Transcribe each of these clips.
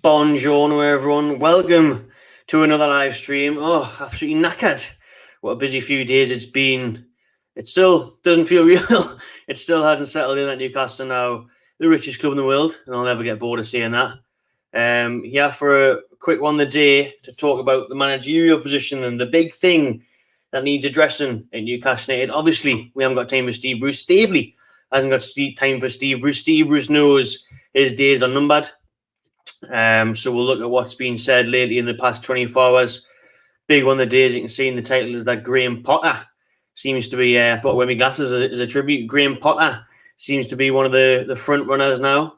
Buongiorno, everyone. Welcome to another live stream. Oh, absolutely knackered. What a busy few days it's been. It still doesn't feel real. It still hasn't settled in that Newcastle now the richest club in the world, and I'll never get bored of saying that. For a quick one the day to talk about the managerial position and the big thing that needs addressing at Newcastle United. Obviously, we haven't got time for Steve Bruce. Stavely hasn't got time for Steve Bruce. Steve Bruce knows his days are numbered. So we'll look at what's been said lately in the past 24 hours. Big one of the days, you can see in the title, is that Graham Potter seems to be, I thought I'd wear my glasses as a tribute. Graham Potter seems to be one of the front runners now.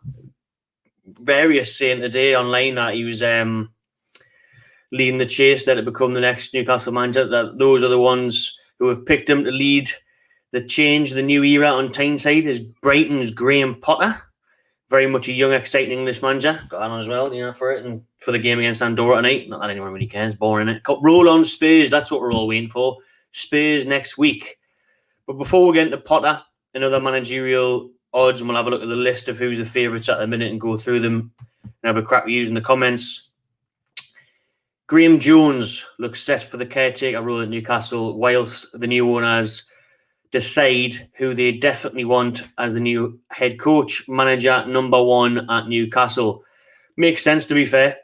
Various saying today online that he was leading the chase there to become the next Newcastle manager, that those are the ones who have picked him to lead the change, the new era on Tyneside, is Brighton's Graham Potter. Very much a young, exciting English manager. Got that on as well, for it and for the game against Andorra tonight. Not that anyone really cares. Boring, it. Roll on Spurs. That's what we're all waiting for. Spurs next week. But before we get into Potter and other managerial odds, and we'll have a look at the list of who's the favourites at the minute and go through them and have a crack with you in the comments. Graeme Jones looks set for the caretaker role at Newcastle, whilst the new owners decide who they definitely want as the new head coach, manager number one at Newcastle. Makes sense, to be fair.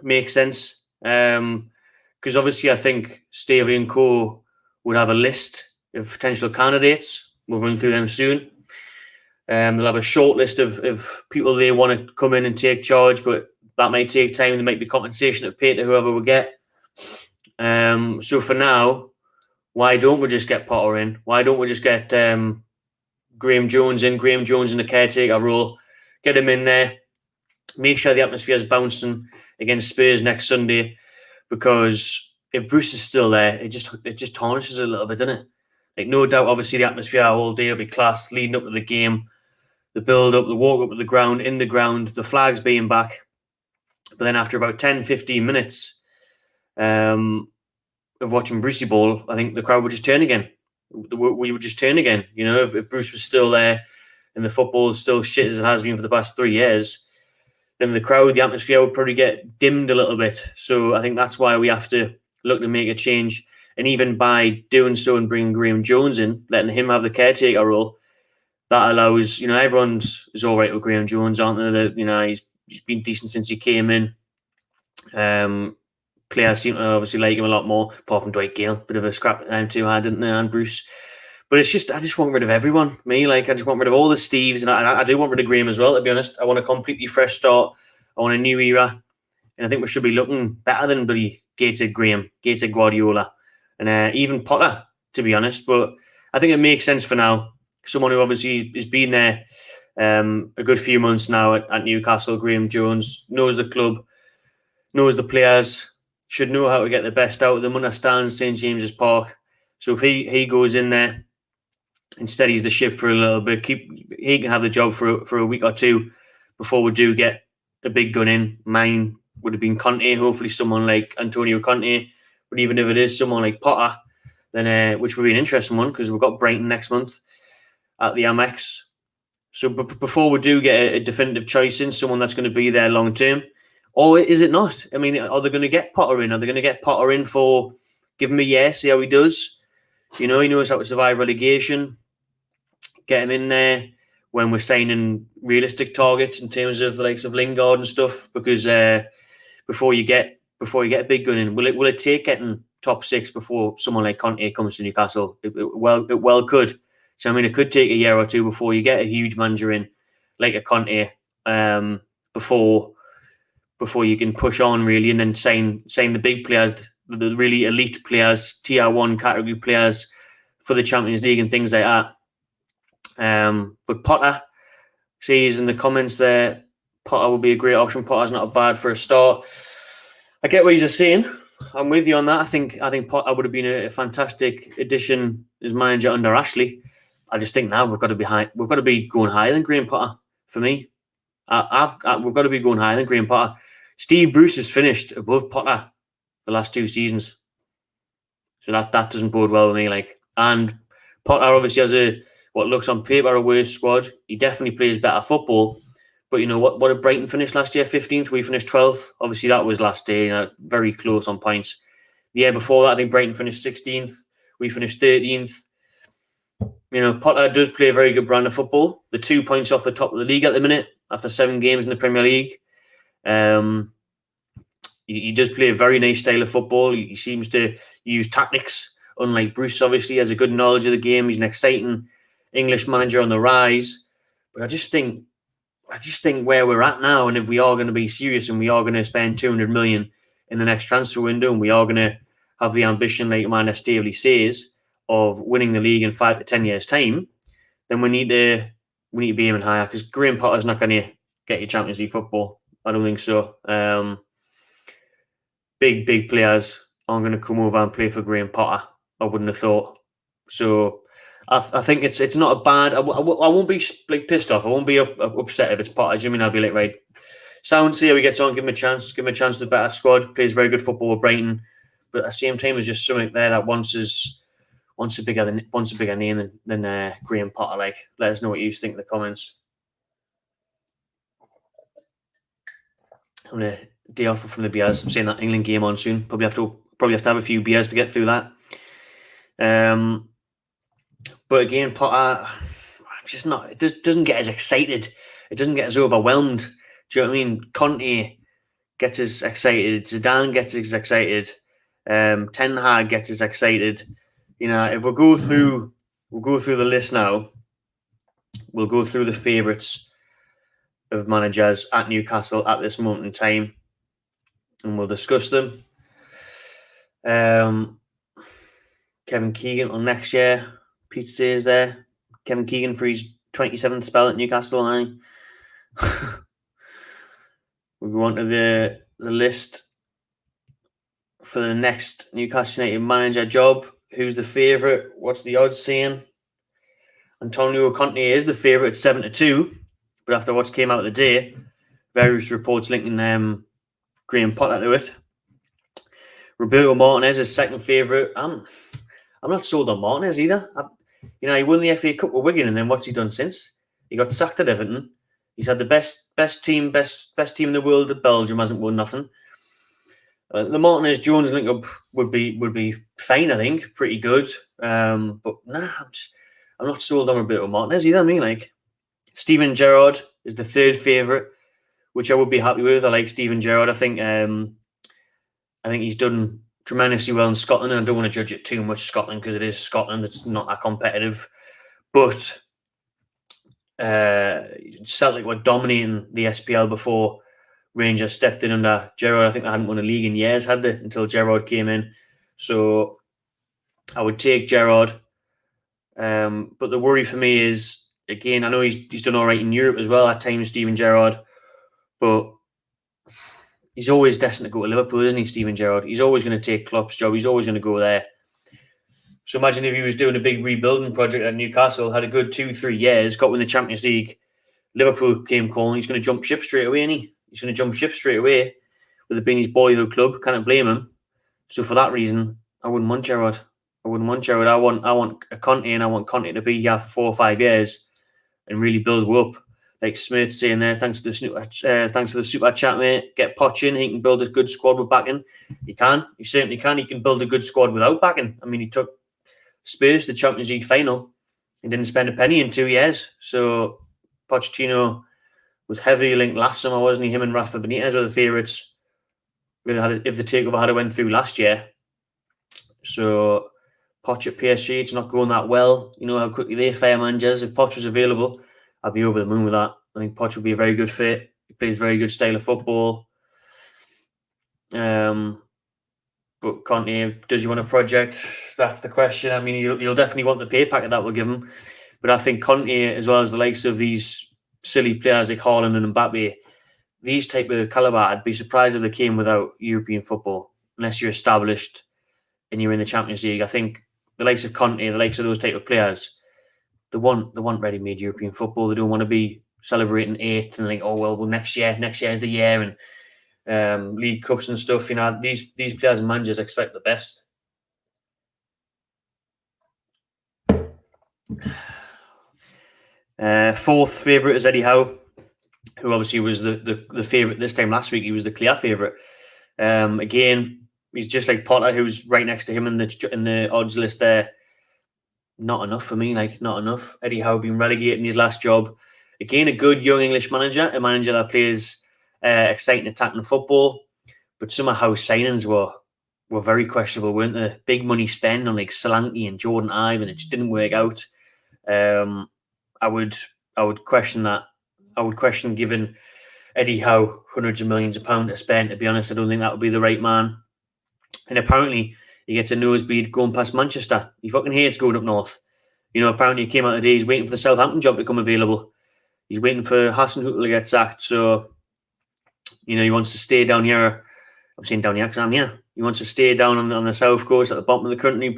Makes sense. Because obviously I think Stavely and co would have a list of potential candidates. We'll run through them soon. They'll have a short list of people they want to come in and take charge, but that might take time. There might be compensation to pay to whoever we get. So for now, why don't we just get Potter in? Why don't we just get Graeme Jones in? Graeme Jones in the caretaker role. Get him in there. Make sure the atmosphere is bouncing against Spurs next Sunday. Because if Bruce is still there, it just tarnishes a little bit, doesn't it? Like, no doubt, obviously, the atmosphere all day will be class, leading up to the game. The build-up, the walk up to the ground, in the ground, the flags being back. But then after about 10, 15 minutes, of watching Brucey ball, I think the crowd would just turn again. We would just turn again. If Bruce was still there and the football is still shit as it has been for the past 3 years, then the crowd, the atmosphere would probably get dimmed a little bit. So I think that's why we have to look to make a change. And even by doing so and bringing Graeme Jones in, letting him have the caretaker role, that allows, everyone is all right with Graeme Jones, aren't they? He's been decent since he came in. Players seem to obviously like him a lot more, apart from Dwight Gale. Bit of a scrap at them too, didn't they, and Bruce. But it's just, I just want rid of everyone. I just want rid of all the Steves, and I do want rid of Graeme as well, to be honest. I want a completely fresh start. I want a new era. And I think we should be looking better than bloody Gated Graham, Gated Guardiola, and even Potter, to be honest. But I think it makes sense for now. Someone who obviously has been there a good few months now at Newcastle, Graeme Jones, knows the club, knows the players, should know how to get the best out of them, understands St. James's Park. So if he goes in there and steadies the ship for a little bit, he can have the job for a week or two before we do get a big gun in. Mine would have been Conte, hopefully someone like Antonio Conte. But even if it is someone like Potter, then which would be an interesting one, because we've got Brighton next month at the Amex. So before we do get a definitive choice in, someone that's going to be there long term, or is it not? Are they going to get Potter in? Are they going to get Potter in for, give him a year, see how he does? He knows how to survive relegation. Get him in there when we're signing realistic targets in terms of the likes of Lingard and stuff. Because before you get a big gun in, will it take getting top 6 before someone like Conte comes to Newcastle? It well could. So it could take a year or two before you get a huge manager in, like a Conte, before you can push on really, and then sign the big players, the really elite players, tier 1 category players for the Champions League and things like that. But Potter says in the comments there, Potter will be a great option. Potter's not bad for a start. I get what you're saying. I'm with you on that. I think Potter would have been a fantastic addition as manager under Ashley. I just think now we've got to be high. We've got to be going higher than Graham Potter for me. We've got to be going higher than Graham Potter. Steve Bruce has finished above Potter the last 2 seasons, so that doesn't bode well with me. And Potter obviously has what looks on paper a worse squad. He definitely plays better football, But what did Brighton finish last year? 15th. We finished 12th. Obviously, that was last year. Very close on points. The year before that, I think Brighton finished 16th. We finished 13th. Potter does play a very good brand of football. The 2 points off the top of the league at the minute after 7 games in the Premier League. He does play a very nice style of football. He seems to use tactics, unlike Bruce, obviously, has a good knowledge of the game. He's an exciting English manager on the rise. But I just think where we're at now, and if we are going to be serious and we are going to spend 200 million in the next transfer window, and we are going to have the ambition, like Amanda Stavely says, of winning the league in 5 to 10 years' time, then we need to be aiming higher, because Graham Potter's not going to get you Champions League football. I don't think so. Big players aren't going to come over and play for Graham Potter. I wouldn't have thought. So I think it's not a bad. I won't be pissed off. I won't be upset if it's Potter. I mean, I'll be like, right, sounds, see how he gets on. Give him a chance. Give him a chance to the better squad. Plays very good football with Brighton, but at the same time, there's just something there that wants a bigger name than Graham Potter. Like, let us know what you think in the comments. I'm gonna day off from the beers. I'm saying that England game on soon. Probably have to have a few beers to get through that. But again, Potter, just not. It doesn't get as excited. It doesn't get as overwhelmed. Do you know what I mean? Conte gets as excited. Zidane gets as excited. Ten Hag gets as excited. If we'll go through the list now. We'll go through the favourites of managers at Newcastle at this moment in time, and we'll discuss them. Kevin Keegan on next year. Pete says there. Kevin Keegan for his 27th spell at Newcastle. We'll go on to the list for the next Newcastle United manager job. Who's the favourite? What's the odds saying? Antonio Conte is the favourite at 7-2, but after what came out of the day, various reports linking Graham Potter to it. Roberto Martinez is second favourite. I'm not sold on Martinez either. He won the FA Cup with Wigan, and then what's he done since? He got sacked at Everton. He's had the best team in the world at Belgium, hasn't won nothing. The Martinez Jones link up would be fine, I think, pretty good. But nah, I'm not sold on Roberto Martinez either. Steven Gerrard is the third favourite, which I would be happy with. I like Steven Gerrard. I think he's done tremendously well in Scotland, and I don't want to judge it too much, Scotland, because it is Scotland. It's not that competitive. But Celtic were dominating the SPL before Rangers stepped in under Gerrard. I think they hadn't won a league in years, had they, until Gerrard came in. So I would take Gerrard. But the worry for me is, again, I know he's done all right in Europe as well at times, Steven Gerrard, but he's always destined to go to Liverpool, isn't he, Steven Gerrard? He's always going to take Klopp's job. He's always going to go there. So imagine if he was doing a big rebuilding project at Newcastle, had a good 2-3 years, got win the Champions League, Liverpool came calling, he's going to jump ship straight away, isn't he? He's going to jump ship straight away with it being his boyhood club. Can't blame him. So for that reason, I wouldn't want Gerrard. I want a Conte, and I want Conte to be here for 4 or 5 years and really build up. Like Smirt's saying there, thanks for the super chat, mate. Get Poch in, he can build a good squad with backing. He certainly can. He can build a good squad without backing. I mean, he took Spurs to the Champions League final and didn't spend a penny in 2 years. So Pochettino was heavily linked last summer, wasn't he? Him and Rafa Benitez were the favourites if the takeover had went through last year. So Poch at PSG, it's not going that well. You know how quickly they fire managers. If Poch was available, I'd be over the moon with that. I think Poch would be a very good fit. He plays a very good style of football. But Conte, does he want a project? That's the question. I mean, you'll definitely want the pay packet that will give him. But I think Conte, as well as the likes of these silly players like Haaland and Mbappe, these type of caliber, I'd be surprised if they came without European football, unless you're established and you're in the Champions League. I think the likes of Conte, the likes of those type of players, they want ready-made European football. They don't want to be celebrating 8th and next year is the year, and League Cups and stuff. These players and managers expect the best. Fourth favourite is Eddie Howe. who obviously was the favourite this time last week. He was the clear favourite. Again, he's just like Potter, who's right next to him in the odds list there. Not enough for me, not enough. Eddie Howe being relegated in his last job. Again, a good young English manager, a manager that plays exciting attacking football. But some of Howe's signings were very questionable, weren't they? Big money spend on like Solanke and Jordan Ibe, it just didn't work out. I would question that. I would question giving Eddie Howe hundreds of millions of pounds to spend. To be honest, I don't think that would be the right man. And apparently, he gets a nosebleed going past Manchester. He fucking hates going up north. Apparently he came out today. He's waiting for the Southampton job to come available. He's waiting for Hasenhüttl to get sacked. So, he wants to stay down here. I'm saying down here because I'm here. He wants to stay down on the south coast at the bottom of the country,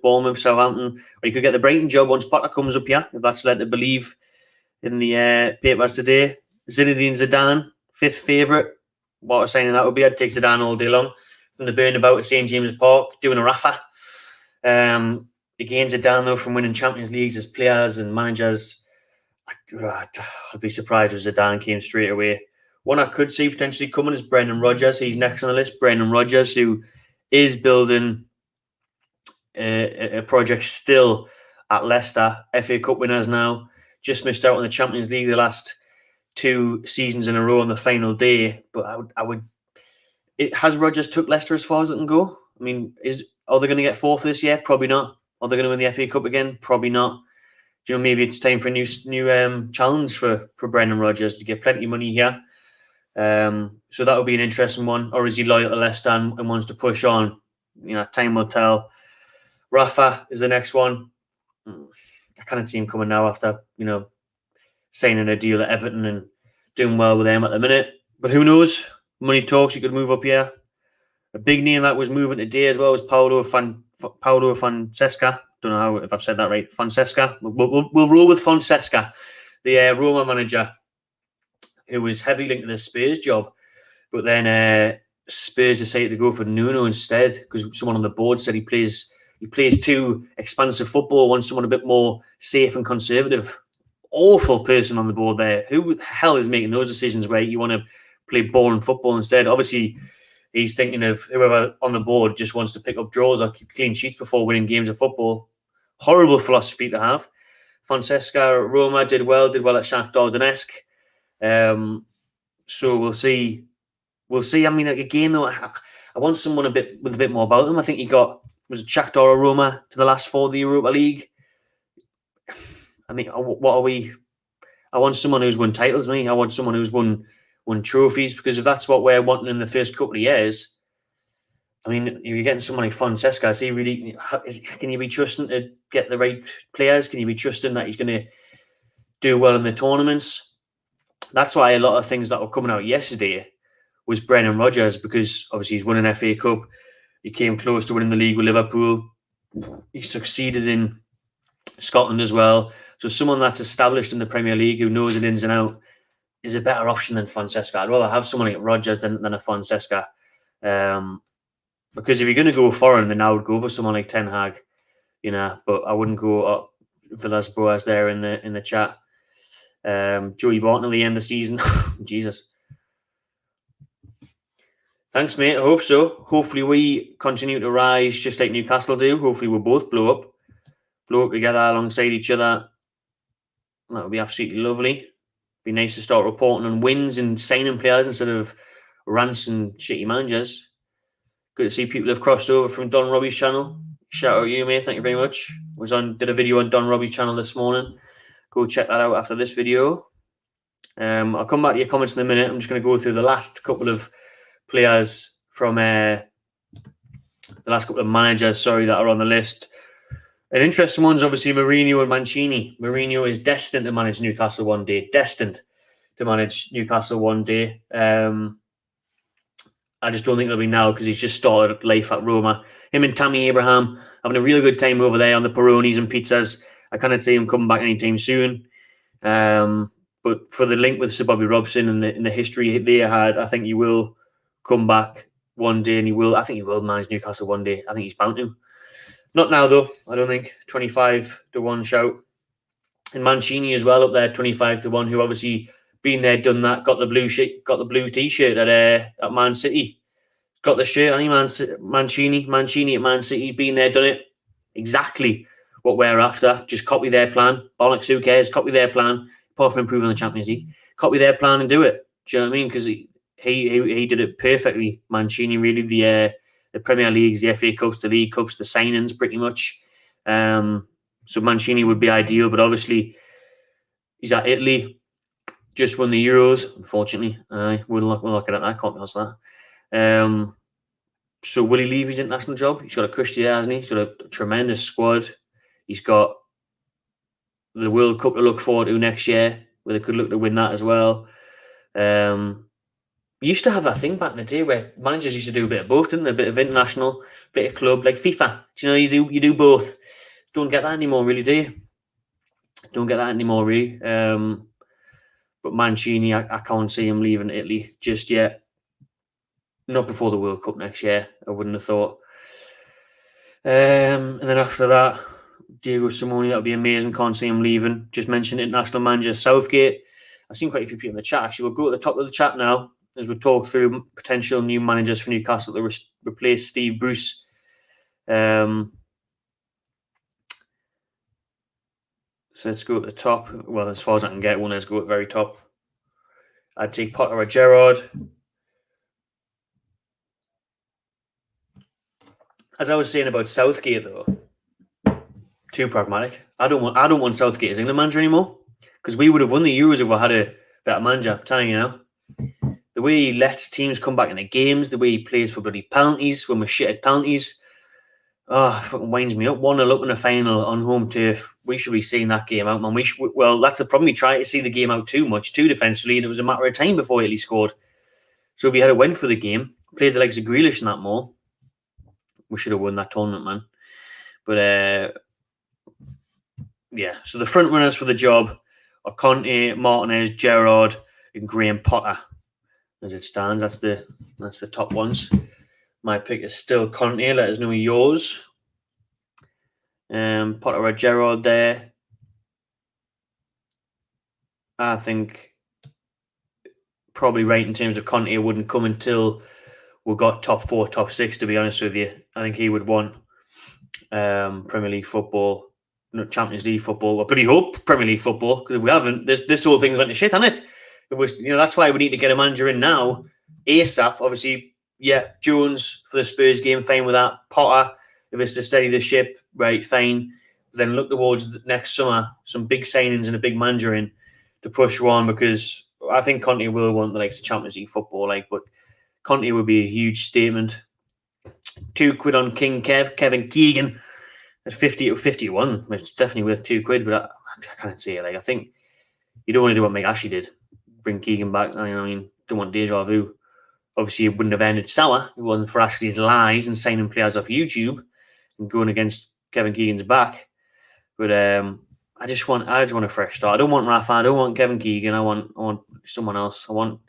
Bournemouth, Southampton. Or he could get the Brighton job once Potter comes up here, if that's led to believe in the papers today. Zinedine Zidane, 5th favourite. What a signing that would be. I'd take Zidane all day long. From the Burnabout at St. James's Park, doing a Rafa. Again, Zidane, though, from winning Champions Leagues as players and managers, I'd be surprised if Zidane came straight away. One I could see potentially coming is Brendan Rodgers. He's next on the list. Brendan Rodgers, who is building a project still at Leicester. FA Cup winners now. Just missed out on the Champions League the last 2 seasons in a row on the final day. But has Rodgers took Leicester as far as it can go? I mean, are they going to get 4th this year? Probably not. Are they going to win the FA Cup again? Probably not. Maybe it's time for a new challenge for Brendan Rodgers to get plenty of money here. So that would be an interesting one. Or is he loyal to Leicester and wants to push on? Time will tell. Rafa is the next one. I can't see him coming now after, signing a deal at Everton and doing well with them at the minute. But who knows? Money talks. He could move up here. A big name that was moving today as well was Paulo Fonseca. Don't know if I've said that right. Fonseca. We'll roll with Fonseca, the Roma manager, who was heavily linked to the Spurs job. But then Spurs decided to go for Nuno instead because someone on the board said he plays too expansive football, wants someone a bit more safe and conservative. Awful person on the board there. Who the hell is making those decisions where you want to play boring football instead? Obviously, he's thinking of whoever on the board just wants to pick up draws or keep clean sheets before winning games of football. Horrible philosophy to have. Fonseca, Roma did well at Shakhtar Donetsk. So we'll see. I mean, again, though, I want someone with a bit more about them. I think was it Shakhtar or Roma to the last 4 of the Europa League? I mean, what are we? I want someone who's won titles, I want someone who's won trophies, because if that's what we're wanting in the first couple of years, I mean, if you're getting someone like Fonseca, can you be trusting to get the right players? Can you be trusting that he's going to do well in the tournaments? That's why a lot of things that were coming out yesterday was Brendan Rodgers, because obviously he's won an FA Cup. He came close to winning the league with Liverpool. He succeeded in Scotland as well. So someone that's established in the Premier League, who knows it ins and out, is a better option than Fonseca. I'd rather have someone like Rodgers than a Fonseca. Because if you're going to go foreign, then I would go for someone like Ten Hag. But I wouldn't go up Villas Boas there in the chat. Joey Barton at the end of the season. Jesus. Thanks, mate. I hope so. Hopefully we continue to rise just like Newcastle do. Hopefully we'll both blow up together alongside each other. That would be absolutely lovely. Be nice to start reporting on wins and signing players instead of rants and shitty managers. Good to see people have crossed over from Don Robbie's channel. Shout out you, mate. Thank you very much. Did a video on Don Robbie's channel this morning. Go check that out after this video. I'll come back to your comments in a minute. I'm just going to go through the last couple of players from the last couple of managers, that are on the list. An interesting one's obviously Mourinho and Mancini. Mourinho is destined to manage Newcastle one day. I just don't think it'll be now because he's just started life at Roma. Him and Tammy Abraham having a really good time over there on the Peronis and pizzas. I can't see him coming back anytime soon. But for the link with Sir Bobby Robson and the history they had, I think he will come back one day, and I think he will manage Newcastle one day. I think he's bound to. Not now, though. I don't think. 25-1 shout. And Mancini as well up there, 25-1, who obviously been there, done that. Got the blue t-shirt at Man City. Got the shirt. Mancini at Man City. Been there, done it. Exactly what we're after. Just copy their plan. Bollocks, who cares? Copy their plan. Apart from improving the Champions League, copy their plan and do it. Do you know what I mean? Because he did it perfectly. Mancini, really, the Premier Leagues, the FA Cups, the League Cups, the signings, pretty much. So Mancini would be ideal, but obviously he's at Italy. Just won the Euros, unfortunately. We're looking at that. Can't be honest with that. So will he leave his international job? He's got a cushy year, hasn't he? He's got a tremendous squad. He's got the World Cup to look forward to next year, where they could look to win that as well. We used to have that thing back in the day where managers used to do a bit of both, didn't they? A bit of international, bit of club, like FIFA. You do both. Don't get that anymore, really, do you? Don't get that anymore, really. But Mancini, I can't see him leaving Italy just yet. Not before the World Cup next year, I wouldn't have thought. And then after that, Diego Simeone, that would be amazing. Can't see him leaving. Just mentioned international manager Southgate. I've seen quite a few people in the chat. Actually, we'll go to the top of the chat now as we talk through potential new managers for Newcastle to replace Steve Bruce. So let's go at the top. Well, as far as I can get one, let's go at the very top. I'd take Potter or Gerrard. As I was saying about Southgate, though, too pragmatic. I don't want Southgate as England manager anymore, because we would have won the Euros if we had a better manager. I'm telling you now. The way he lets teams come back into games, the way he plays for bloody penalties when we're shit at penalties, fucking winds me up. 1-0 up in a final on home turf. We should be seeing that game out, man. That's the problem. We try to see the game out too defensively, and it was a matter of time before Italy scored. So we had a win for the game, played the likes of Grealish and that more. We should have won that tournament, man. But yeah. So the front runners for the job are Conte, Martinez, Gerrard, and Graham Potter. As it stands, that's the top ones. My pick is still Conte. Let us know yours. Potter or Gerrard there. I think probably right in terms of Conte wouldn't come until we got top 4, top 6, to be honest with you. I think he would want Premier League football, not Champions League football. I pretty hope Premier League football, because if we haven't, this whole thing's went to shit, hasn't it? It was, that's why we need to get a manager in now, ASAP. Obviously, yeah, Jones for the Spurs game, fine with that. Potter, if it's to steady the ship, right, fine. Then look towards next summer, some big signings and a big manager in to push one, because I think Conte will want the likes of Champions League football, but Conte would be a huge statement. £2 on Kevin Keegan at 50 or 51. It's definitely worth £2, but I can't see it. I think you don't want to do what Mike Ashley did. Bring Keegan back. Don't want deja vu. Obviously, it wouldn't have ended sour. It wasn't for Ashley's lies and signing players off YouTube and going against Kevin Keegan's back. But I just want a fresh start. I don't want Rafa. I don't want Kevin Keegan. I want someone else. I want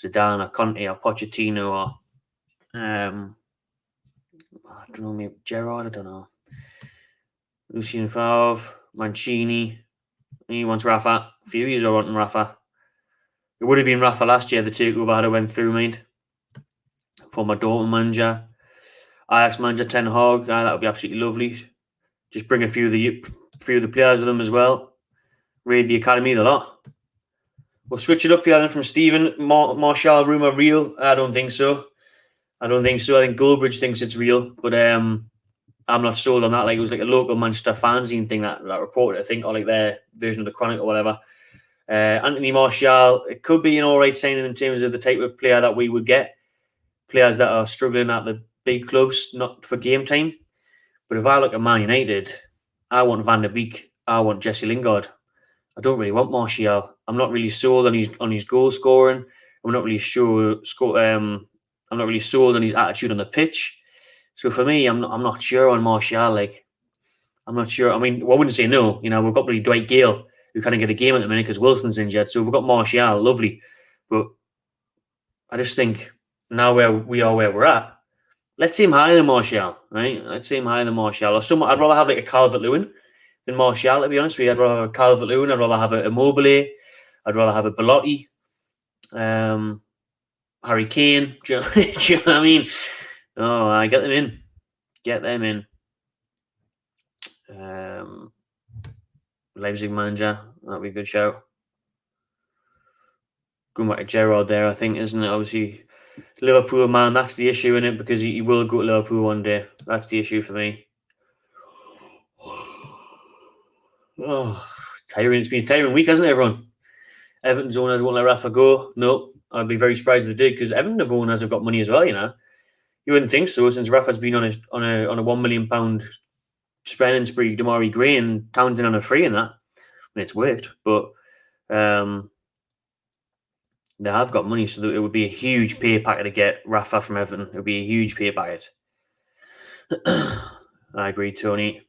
Zidane or Conte or Pochettino or I don't know, maybe Gerrard. I don't know. Lucien Favre, Mancini. He wants Rafa. A few years I wanting Rafa. It would have been Rafa last year. The takeover had went through, mate. For my Dortmund manager, Ajax manager Ten Hag. That would be absolutely lovely. Just bring a few of the players with them as well. Raid the academy, the lot. We'll switch it up here then from Stephen. Martial rumour real? I don't think so. I think Goldbridge thinks it's real, but I'm not sold on that. It was a local Manchester fanzine thing that reported, I think, or their version of the Chronic or whatever. Anthony Martial, it could be an alright signing in terms of the type of player that we would get. Players that are struggling at the big clubs, not for game time. But if I look at Man United, I want Van der Beek. I want Jesse Lingard. I don't really want Martial. I'm not really sold on his goal scoring. I'm not really sold on his attitude on the pitch. So for me, I'm not sure on Martial. I'm not sure. I mean, I wouldn't say no. We've got really Dwight Gale, who can't get a game at the minute because Wilson's injured. So we've got Martial, lovely. But I just think now where we're at, let's see him higher than Martial, right? Let's see him higher than Martial. Or someone, I'd rather have a Calvert-Lewin than Martial, to be honest with you. I'd rather have a Calvert-Lewin. I'd rather have a Immobile. I'd rather have a Belotti, Harry Kane. Do you know what I mean? Oh, I get them in. Get them in. Leipzig manager. That'd be a good shout. Going back to Gerrard there, I think, isn't it? Obviously, Liverpool man, that's the issue in it, because he will go to Liverpool one day. That's the issue for me. Oh, tiring. It's been a tiring week, hasn't it, everyone? Everton's owners won't let Rafa go. No, I'd be very surprised if they did, because Everton owners have got money as well, you know. You wouldn't think so, since Rafa's been on a £1 million spending spree, Damari Gray and Townsend on a free and that. And it's worked. But they have got money, so it would be a huge pay packet to get Rafa from Everton. It would be a huge pay packet. I agree, Tony.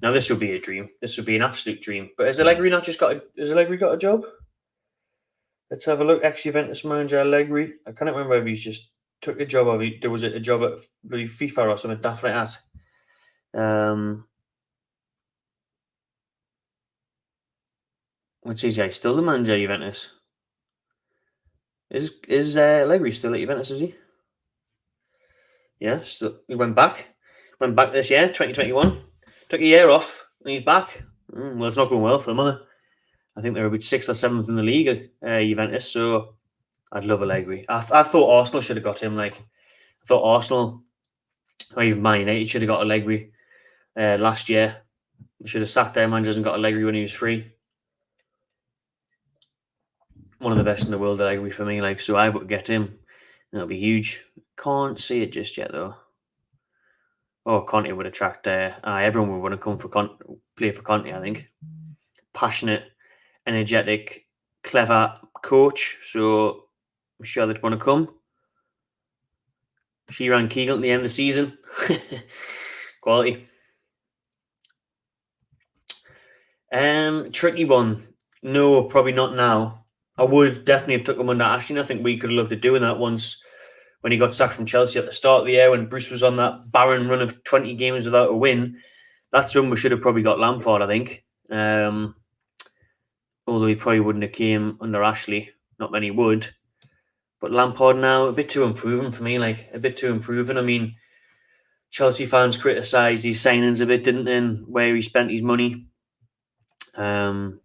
Now this would be a dream. This would be an absolute dream. But has Allegri not just got a job? Let's have a look. Ex-Juventus manager Allegri. I can't remember if he's just took a job, or there was a job at FIFA or something daft like that. What's he say? Still the manager at Juventus? Is Allegri still at Juventus? Is he? Yeah, still. He went back. Went back this year, 2021. Took a year off, and he's back. Well, it's not going well for them, are they? I think they're about 6th or 7th in the league, Juventus. So I'd love Allegri. I thought Arsenal should have got him. Like, I thought Arsenal, or even Man United, should have got Allegri last year. They should have sacked their managers and got Allegri when he was free. One of the best in the world, Allegri, for me. Like, so I would get him. That'll be huge. Can't see it just yet, though. Oh, Conte would attract. Everyone would want to come play for Conte, I think. Passionate, energetic, clever coach. So I'm sure they'd want to come. Sheeran Keegan at the end of the season. Quality. Tricky one. No, probably not now. I would definitely have took him under Ashton. I think we could have looked at doing that once when he got sacked from Chelsea at the start of the year, when Bruce was on that barren run of 20 games without a win. That's when we should have probably got Lampard, I think. Although he probably wouldn't have came under Ashley. Not many would. But Lampard now, a bit too improving for me. Like, a bit too improving. I mean, Chelsea fans criticised his signings a bit, didn't they? And where he spent his money. So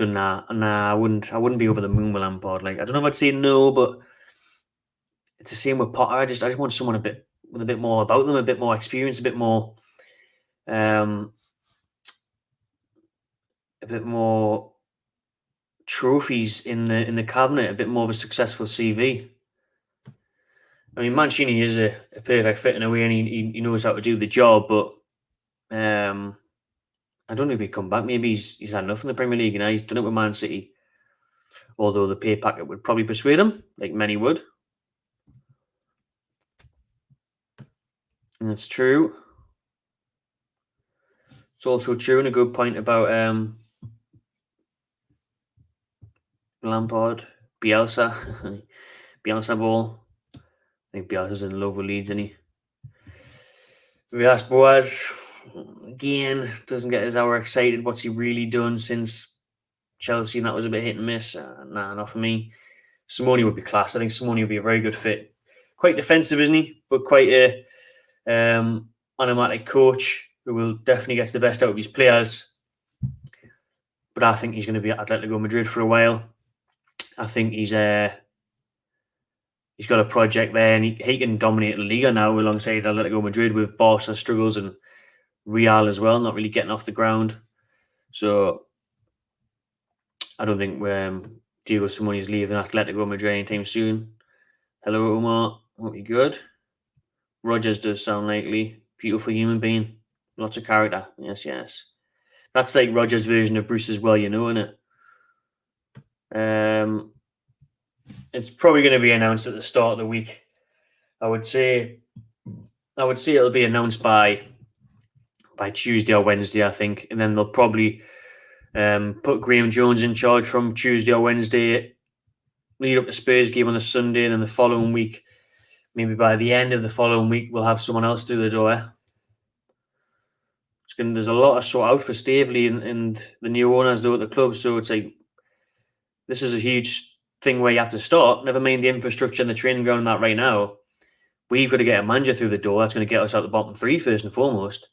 nah, I wouldn't be over the moon with Lampard. Like, I don't know if I'd say no, but it's the same with Potter. I just want someone with a bit more about them, a bit more experience, a bit more trophies in the cabinet, a bit more of a successful CV. I mean, Mancini is a perfect fit in a way, and he knows how to do the job, but I don't know if he'd come back. Maybe he's had enough in the Premier League, and he's done it with Man City. Although the pay packet would probably persuade him, like many would. And that's true. It's also true, and a good point about Lampard, Bielsa, Bielsa ball. I think Bielsa's in love with Leeds, isn't he? Villas Boas, again, doesn't get us hour excited. What's he really done since Chelsea? And that was a bit hit and miss. Nah, not for me. Simone would be class. I think Simone would be a very good fit. Quite defensive, isn't he? But quite a automatic coach who will definitely get the best out of his players. But I think he's going to be at Atletico Madrid for a while. I think he's got a project there, and he can dominate La Liga now alongside Atletico Madrid, with Barca struggles and Real as well, not really getting off the ground. So I don't think Diego Simeone's leaving Atletico Madrid anytime soon. Hello, Omar. Hope you're good. Rodgers does sound likely. Beautiful human being. Lots of character. Yes. That's like Rodgers' version of Bruce as well, you know, isn't it? It's probably going to be announced at the start of the week. I would say it'll be announced by Tuesday or Wednesday, I think. And then they'll probably put Graeme Jones in charge from Tuesday or Wednesday, lead up to Spurs game on the Sunday, and then the following week, maybe by the end of the following week, we'll have someone else do the door. It's there's a lot to sort out for Staveley and the new owners though at the club. So it's like this is a huge thing where you have to start. Never mind the infrastructure and the training ground and that right now. We've got to get a manager through the door. That's going to get us out the bottom three first and foremost.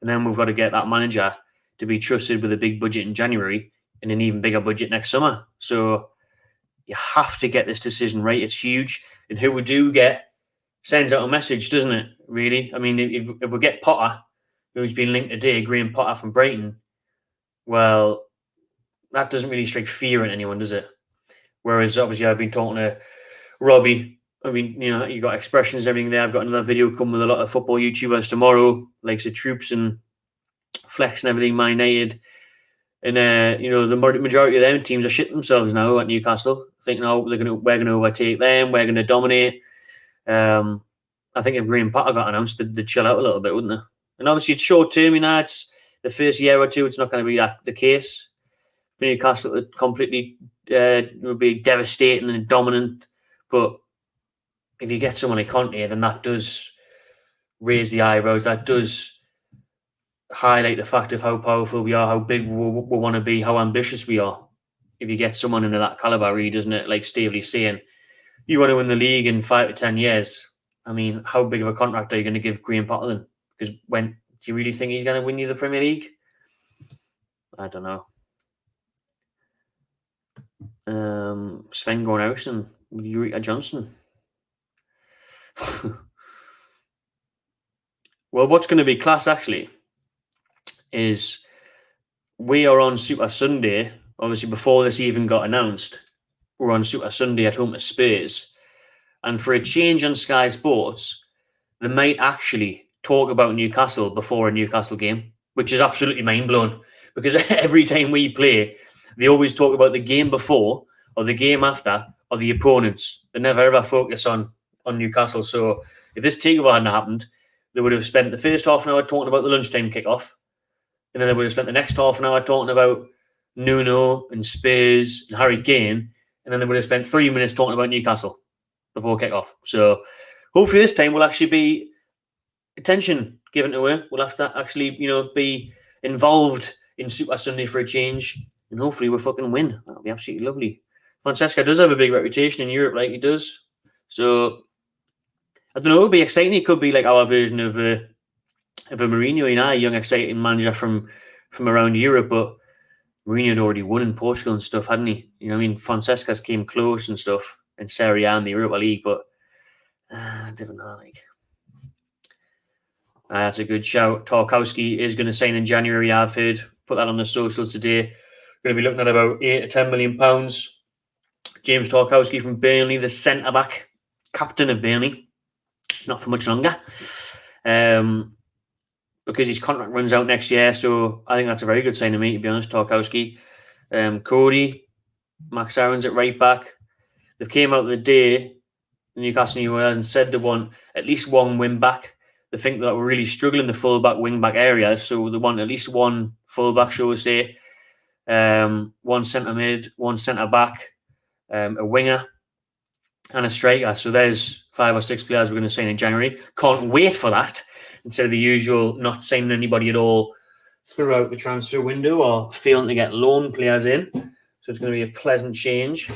And then we've got to get that manager to be trusted with a big budget in January and an even bigger budget next summer. So you have to get this decision right. It's huge. And who we do get sends out a message, doesn't it, really? I mean, if we get Potter, who's been linked today, Graham Potter from Brighton, well, that doesn't really strike fear in anyone, does it? Whereas, obviously, I've been talking to Robbie. I mean, you know, you got expressions and everything there. I've got another video coming with a lot of football YouTubers tomorrow, like the Troops and Flex and everything, Man United. And, you know, the majority of them teams are shitting themselves now at Newcastle, thinking, oh, we're going to overtake them, we're going to dominate. I think if Graham Potter got announced, they'd chill out a little bit, wouldn't they? And obviously, it's short term, you know, it's the first year or two, it's not going to be that the case. For Newcastle, it completely would be devastating and dominant. But if you get someone like Conte, then that does raise the eyebrows. That does highlight the fact of how powerful we are, how big we want to be, how ambitious we are. If you get someone into that caliber, really, doesn't it? Like Staveley's saying, you want to win the league in 5 to 10 years. I mean, how big of a contract are you going to give Graham Potter then? Because do you really think he's going to win you the Premier League? I don't know. Sven Goran and Eureka Johnson. Well, what's going to be class actually is we are on Super Sunday. Obviously, before this even got announced, we're on Super Sunday at home to Spurs. And for a change on Sky Sports, they might actually talk about Newcastle before a Newcastle game, which is absolutely mind-blowing. Because every time we play, they always talk about the game before or the game after or the opponents. They never ever focus on Newcastle. So if this takeover hadn't happened, they would have spent the first half an hour talking about the lunchtime kickoff. And then they would have spent the next half an hour talking about Nuno and Spurs and Harry Kane. And then they would have spent 3 minutes talking about Newcastle before kickoff. So hopefully this time will actually be attention given to her. We'll have to actually, you know, be involved in Super Sunday for a change. And hopefully we'll fucking win. That'll be absolutely lovely. Francesca does have a big reputation in Europe, like he does. So I don't know, it'll be exciting. It could be like our version of a Mourinho, you know, a young, exciting manager from around Europe. But Mourinho had already won in Portugal and stuff, hadn't he? You know what I mean? Francesca's came close and stuff in Serie A and the Europa League, but different know, like. That's a good shout. Tarkowski is going to sign in January, I've heard. Put that on the socials today. Going to be looking at about £8 to £10 million. James Tarkowski from Burnley, the centre-back, captain of Burnley. Not for much longer. Because his contract runs out next year, so I think that's a very good sign to me, to be honest, Tarkowski. Cody, Max Aaron's at right back. They've came out the day, the Newcastle United, and said they want at least one wing back. They think that we're really struggling the full-back, wing-back areas, so they want at least one full-back, shall we say, one centre-mid, one centre-back, a winger, and a striker. So there's 5 or 6 players we're going to sign in January. Can't wait for that, instead of the usual not signing anybody at all throughout the transfer window or failing to get loan players in. So it's going to be a pleasant change.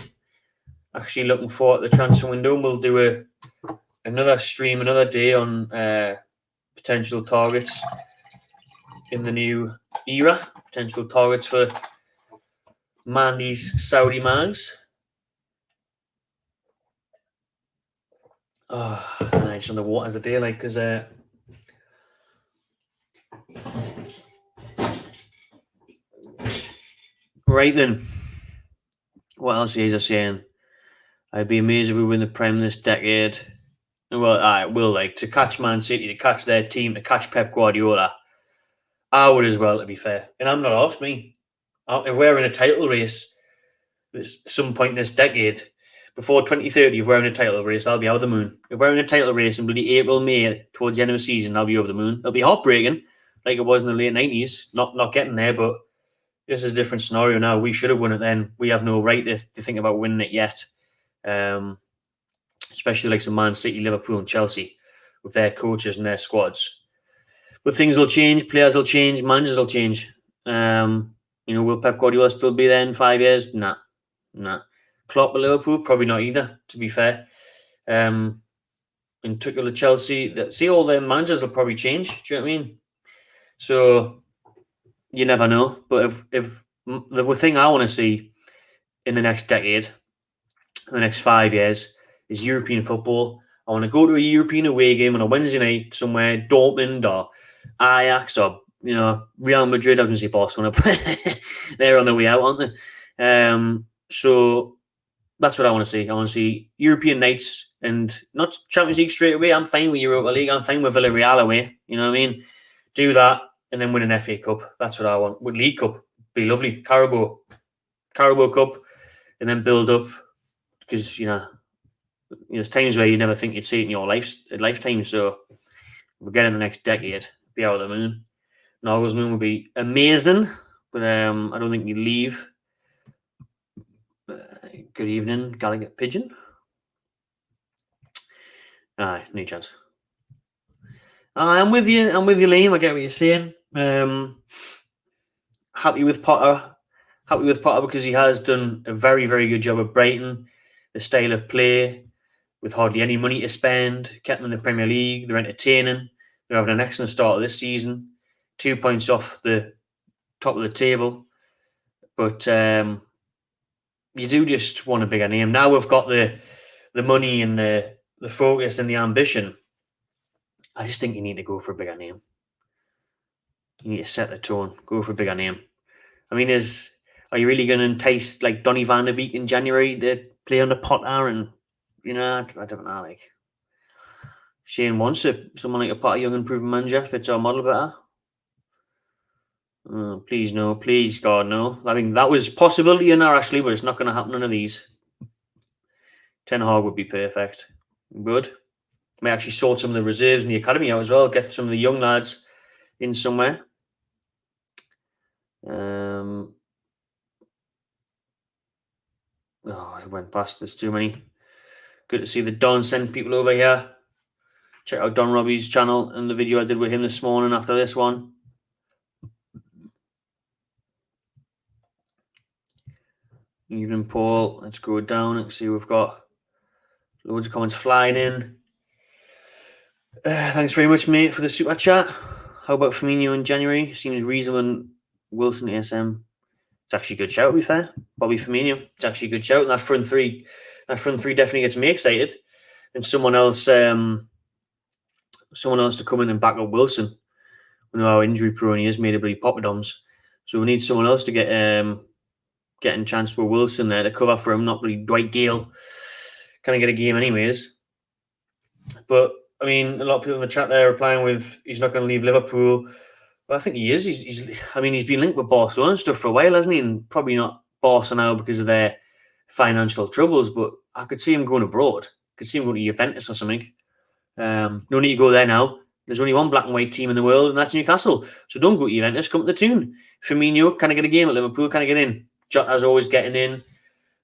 Actually looking forward to the transfer window, and we'll do another stream another day on potential targets in the new era. Potential targets for Mandy's Saudi mags. Oh, nice on the water as the day, like, because right then, what else is I saying? I'd be amazed if we win the Prem this decade. Well, I will, like, to catch Man City, to catch their team, to catch Pep Guardiola. I would as well, to be fair. And I'm not asked me. If we're in a title race at some point this decade, before 2030, if we're in a title race, I'll be out of the moon. If we're in a title race in bloody April, May, towards the end of the season, I'll be over the moon. It'll be heartbreaking, like it was in the late 90s. Not getting there, but this is a different scenario now. We should have won it then. We have no right to think about winning it yet. Especially like some Man City, Liverpool and Chelsea with their coaches and their squads. But things will change, players will change, managers will change. Will Pep Guardiola still be there in 5 years? Nah. Klopp at Liverpool? Probably not either, to be fair. In particular, Chelsea, all their managers will probably change. Do you know what I mean? So you never know. But if the thing I want to see in the next decade, the next 5 years, is European football. I want to go to a European away game on a Wednesday night somewhere, Dortmund or Ajax or Real Madrid. I was going to say Barcelona. They're on their way out, aren't they? So that's what I want to see. I want to see European nights and not Champions League straight away. I'm fine with Europa League. I'm fine with Villarreal away. You know what I mean? Do that and then win an FA Cup. That's what I want. With League Cup, be lovely. Carabao Cup, and then build up because there's times where you never think you'd see it in your lifetime. So if we get in the next decade, be out of the moon. Norway's moon would be amazing, but I don't think you'd leave. Good evening, Gallagher Pigeon. Aye, no chance. I'm with you, Liam. I get what you're saying. Happy with Potter because he has done a very, very good job at Brighton. The style of play, with hardly any money to spend, kept them in the Premier League. They're entertaining. They're having an excellent start of this season. 2 points off the top of the table. But you do just want a bigger name. Now we've got the money and the focus and the ambition. I just think you need to go for a bigger name. You need to set the tone. Go for a bigger name. I mean, are you really going to entice like Donny van der Beek in January to play under Potter? And I don't know. Like Shane wants it. Someone like a Potter, young and proven manager, fits our model better. Please no, please God no. I mean, that was possibility in our Ashley, but it's not going to happen. None of these. Ten Hag would be perfect. Good. May actually sort some of the reserves in the academy out as well. Get some of the young lads in somewhere. I went past. There's too many. Good to see the Don send people over here. Check out Don Robbie's channel and the video I did with him this morning after this one. Evening, Paul. Let's go down and see. We've got loads of comments flying in. Thanks very much, mate, for the super chat. How about Firmino in January? Seems reasonable. Wilson ASM. It's actually a good shout, to be fair. Bobby Firmino. It's actually a good shout. And that front three definitely gets me excited. And someone else to come in and back up Wilson. We know how injury prone he is, made of bloody poppadoms. So we need someone else to getting a chance for Wilson there to cover for him, not really Dwight Gale. Can I get a game anyways? But I mean, a lot of people in the chat there replying with he's not going to leave Liverpool. Well, I think he is. He's been linked with Barcelona and stuff for a while, hasn't he? And probably not Barca now because of their financial troubles. But I could see him going abroad. I could see him going to Juventus or something. No need to go there now. There's only one black and white team in the world, and that's Newcastle. So don't go to Juventus. Come to the tune. Firmino, can I get a game at Liverpool? Can I get in? Jota's always getting in.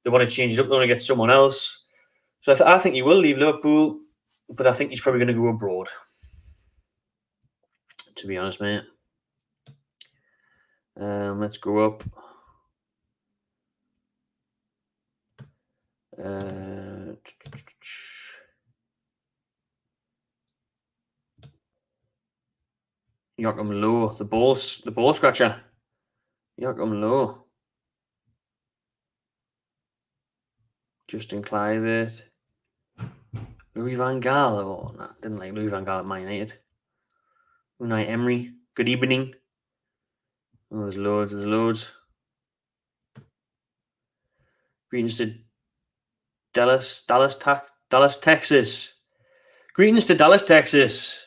They want to change it up. They want to get someone else. So I think he will leave Liverpool, but I think he's probably going to go abroad. To be honest, mate. Let's go up. Joachim Low, the ball scratcher. Joachim Low. Justin Kluivert. Louis van Gaal. Oh, no, didn't like Louis van Gaal at Man United. Unai Emery. Good evening. Oh, there's loads. Greetings to Dallas, Texas. Greetings to Dallas, Texas.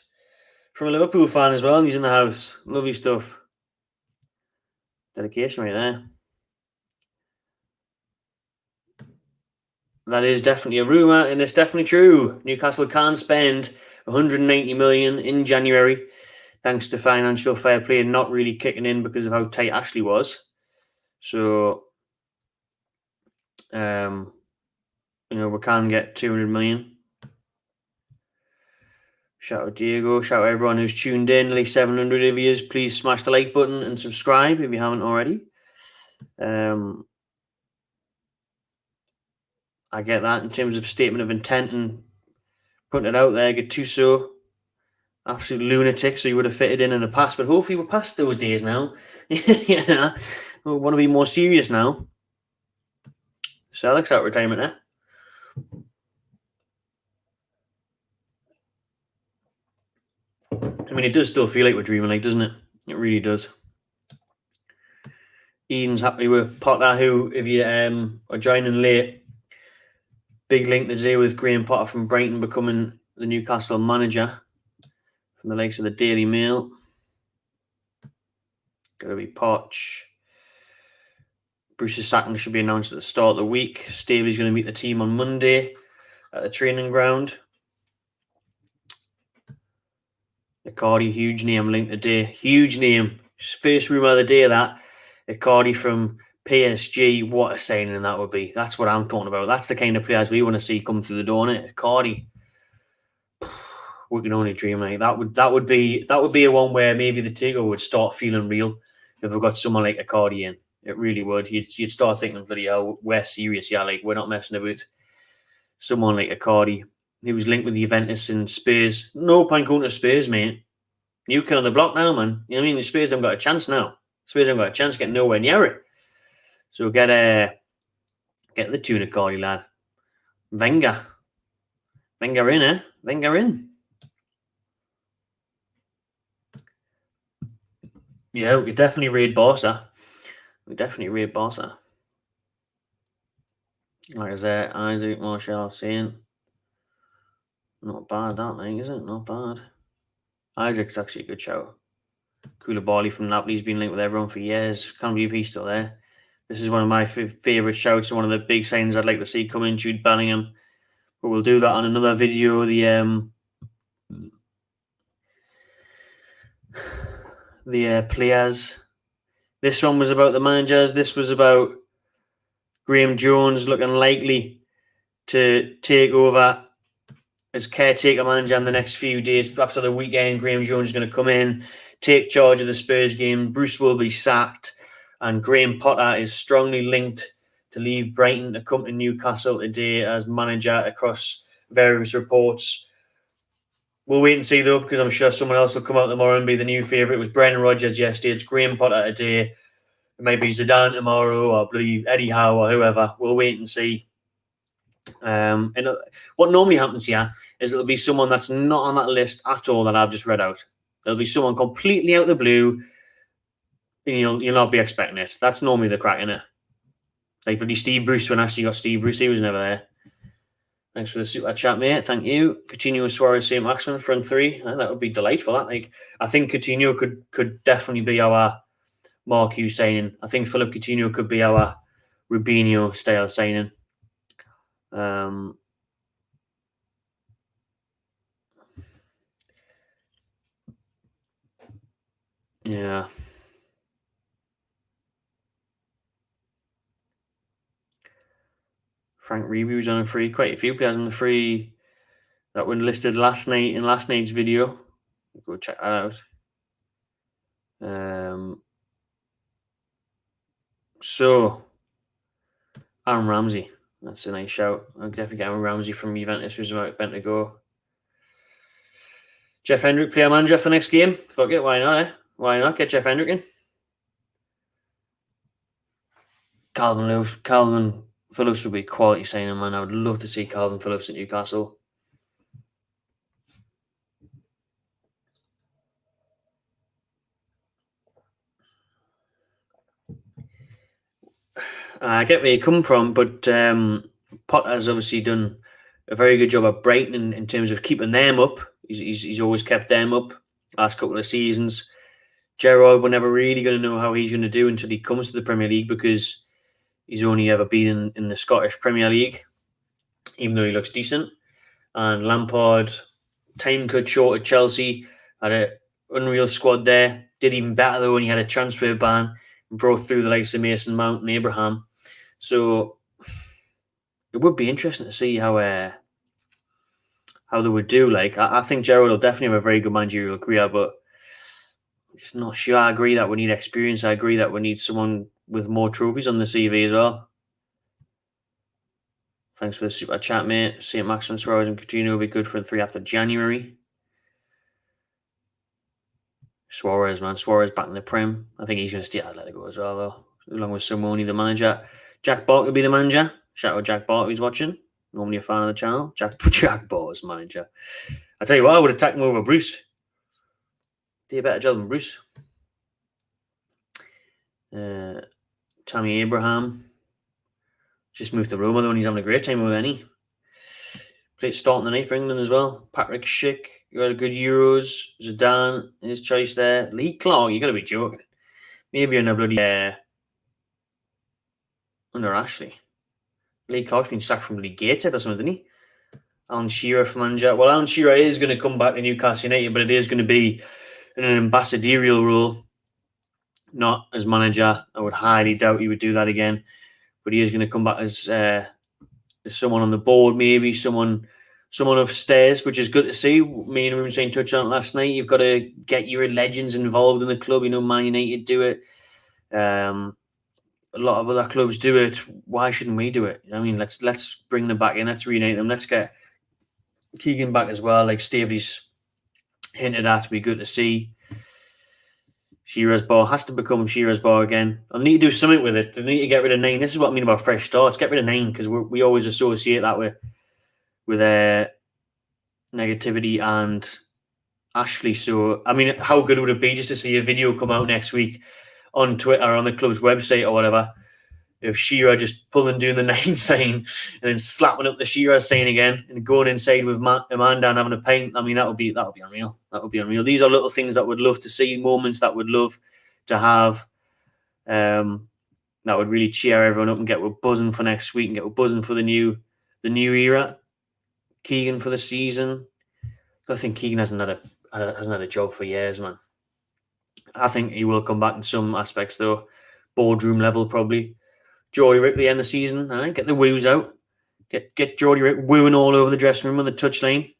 From a Liverpool fan as well, and he's in the house. Lovely stuff. Dedication right there. That is definitely a rumour, and it's definitely true. Newcastle can spend 190 million in January, thanks to financial fair play and not really kicking in because of how tight Ashley was. So, we can get 200 million. Shout out Diego. Shout out everyone who's tuned in. Nearly 700 of you. Please smash the like button and subscribe if you haven't already. I get that in terms of statement of intent and putting it out there. Gattuso, absolute lunatic, so he would have fitted in the past, but hopefully we're past those days now. You know, we want to be more serious now. Selleck's out of retirement now. I mean, it does still feel like we're dreaming, like, doesn't it? It really does. Ian's happy with Potter, who, if you are joining late, big link today with Graham Potter from Brighton becoming the Newcastle manager from the likes of the Daily Mail. Gotta be Poch. Bruce's sacking should be announced at the start of the week. Staley's going to meet the team on Monday at the training ground. Icardi, huge name linked today. Huge name. First rumour of the day of that. Icardi from PSG. What a signing that would be. That's what I'm talking about. That's the kind of players we want to see come through the door, innit? Icardi. We can only dream, like that would be a one where maybe the Tigger would start feeling real if we got someone like Icardi in. It really would. You'd start thinking, bloody hell, we're serious, yeah, like we're not messing about. Someone like Icardi. He was linked with Juventus and Spurs. No point going to Spurs, mate. New kid on the block now, man. You know what I mean? The Spurs haven't got a chance now. Spurs haven't got a chance, getting nowhere near it. So get the tune Icardi, lad. Wenger in, eh? Wenger in. Yeah, we could definitely raid Barca. Like I said, Isaac Marshall saying, not bad that thing, is it? Not bad. Isaac's actually a good shout. Koulibaly from Napoli's been linked with everyone for years. Can't believe he's still there. This is one of my favourite shouts. One of the big signs I'd like to see come in, Jude Bellingham. But we'll do that on another video. The players. This one was about the managers. This was about Graeme Jones looking likely to take over as caretaker manager in the next few days. After the weekend, Graeme Jones is going to come in, take charge of the Spurs game. Bruce will be sacked, and Graham Potter is strongly linked to leave Brighton to come to Newcastle today as manager across various reports. We'll wait and see, though, because I'm sure someone else will come out tomorrow and be the new favourite. It was Brendan Rodgers yesterday. It's Graham Potter today. It might be Zidane tomorrow or bloody Eddie Howe or whoever. We'll wait and see. And what normally happens here is it'll be someone that's not on that list at all that I've just read out. It'll be someone completely out of the blue, and you'll not be expecting it. That's normally the crack, innit? Like bloody Steve Bruce, when Ashley got Steve Bruce, he was never there. Thanks for the super chat, mate. Thank you. Coutinho, Suarez, St. Maximin, front three. That would be delightful. That, like, I think Coutinho could definitely be our marquee signing. I think Philip Coutinho could be our Rubinho style signing. Yeah. Frank Reeby's on a free. Quite a few players on the free that were listed last night in last night's video. Go check that out. So Aaron Ramsey. That's a nice shout. I'll definitely get Aaron Ramsey from Juventus, who's about to go. Jeff Hendrick, player manager for next game. Fuck it, why not, eh? Why not get Jeff Hendrick in? Calvin Phillips would be a quality signing, man. I would love to see Calvin Phillips at Newcastle. I get where you come from, but Potter's obviously done a very good job at Brighton in terms of keeping them up. He's always kept them up last couple of seasons. Gerrard, we're never really going to know how he's going to do until he comes to the Premier League, because he's only ever been in the Scottish Premier League, even though he looks decent. And Lampard, time cut short at Chelsea, had an unreal squad there. Did even better, though, when he had a transfer ban and brought through the likes of Mason Mount and Abraham. So it would be interesting to see how how they would do. Like, I think Gerrard will definitely have a very good managerial career, but I'm just not sure. I agree that we need experience. I agree that we need someone with more trophies on the CV as well. Thanks for the super chat, mate. St. Maximin, Suarez and Coutinho will be good for 3 after January. Suarez, man. Suarez back in the Prem. I think he's going to stay at Atletico as well, though, along with Simone, the manager. Jack Bart will be the manager. Shout out Jack Bart, who's watching. Normally a fan of the channel. Jack Bart is manager. I tell you what, I would attack him over Bruce. Do a better job than Bruce. Tammy Abraham. Just moved to Roma, though, and he's having a great time with any. Played starting the night for England as well. Patrick Schick, you had a good Euros. Zidane, his choice there. Lee Clark, you got to be joking. Maybe on a bloody under Ashley. Lee Clark's been sacked from League Gateshead or something, didn't he? Alan Shearer for manager. Well, Alan Shearer is going to come back to Newcastle United, but it is going to be in an ambassadorial role, not as manager. I would highly doubt he would do that again. But he is going to come back as someone on the board, maybe someone upstairs, which is good to see. Me and Ruben touched on it last night. You've got to get your legends involved in the club. You know, Man United do it. A lot of other clubs do it. Why shouldn't we do it? I mean, let's bring them back in. Let's reunite them. Let's get Keegan back as well. Like Staveley's hinted at, be good to see. Shearer's Bar has to become Shearer's Bar again. I'll need to do something with it. I need to get rid of 9. This is what I mean about fresh starts. Get rid of 9 because we always associate that with negativity and Ashley. So, I mean, how good would it be just to see a video come out next week on Twitter or on the club's website or whatever of Shearer just pulling doing the 9 sign and then slapping up the Shearer sign again and going inside with Amanda and having a pint. I mean, that would be unreal. That would be unreal. These are little things that would love to see, moments that would love to have. That would really cheer everyone up and get we're buzzing for next week and get we're buzzing for the new era. Keegan for the season. I think Keegan hasn't had a job for years, man. I think he will come back in some aspects though. Boardroom level probably. Geordie Rick the end of the season. All right, get the woos out. Get Geordie Rick wooing all over the dressing room on the touchline.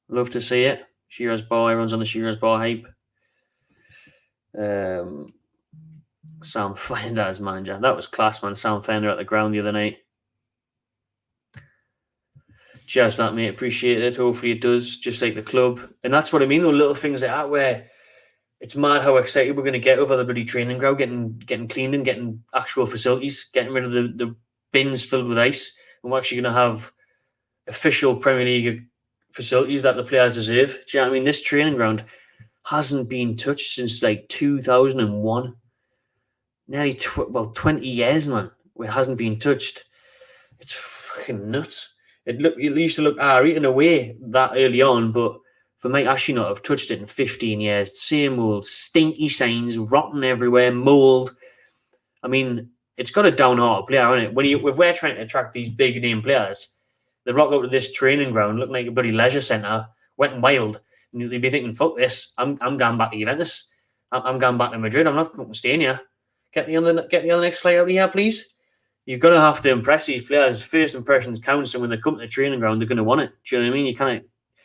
Love to see it. Shearer's Bar, everyone's on the Shearer's Bar hype. Sam Fender as manager. That was class, man. Sam Fender at the ground the other night. Cheers for that, mate. Appreciate it. Hopefully it does, just like the club. And that's what I mean, those little things like that where it's mad how excited we're going to get over the bloody training ground, getting cleaned and getting actual facilities, getting rid of the bins filled with ice. And we're actually going to have official Premier League facilities that the players deserve. Do you know what I mean? This training ground hasn't been touched since like 2001. Nearly 20 years, man. Where it hasn't been touched. It's fucking nuts. It used to look eaten away that early on, but for Mike Ashley not have touched it in 15 years, same old stinky signs, rotten everywhere, mould. I mean, it's got a downhearted player, isn't it? If we're trying to attract these big name players, they rock up to this training ground, looking like a bloody leisure centre, wet and wild, and they'd be thinking, "Fuck this! I'm going back to Juventus. I'm going back to Madrid. I'm not fucking staying here. Get me on the next flight out of here, please." You're going to have to impress these players. First impressions count, so when they come to the training ground, they're going to want it. Do you know what I mean? You kind of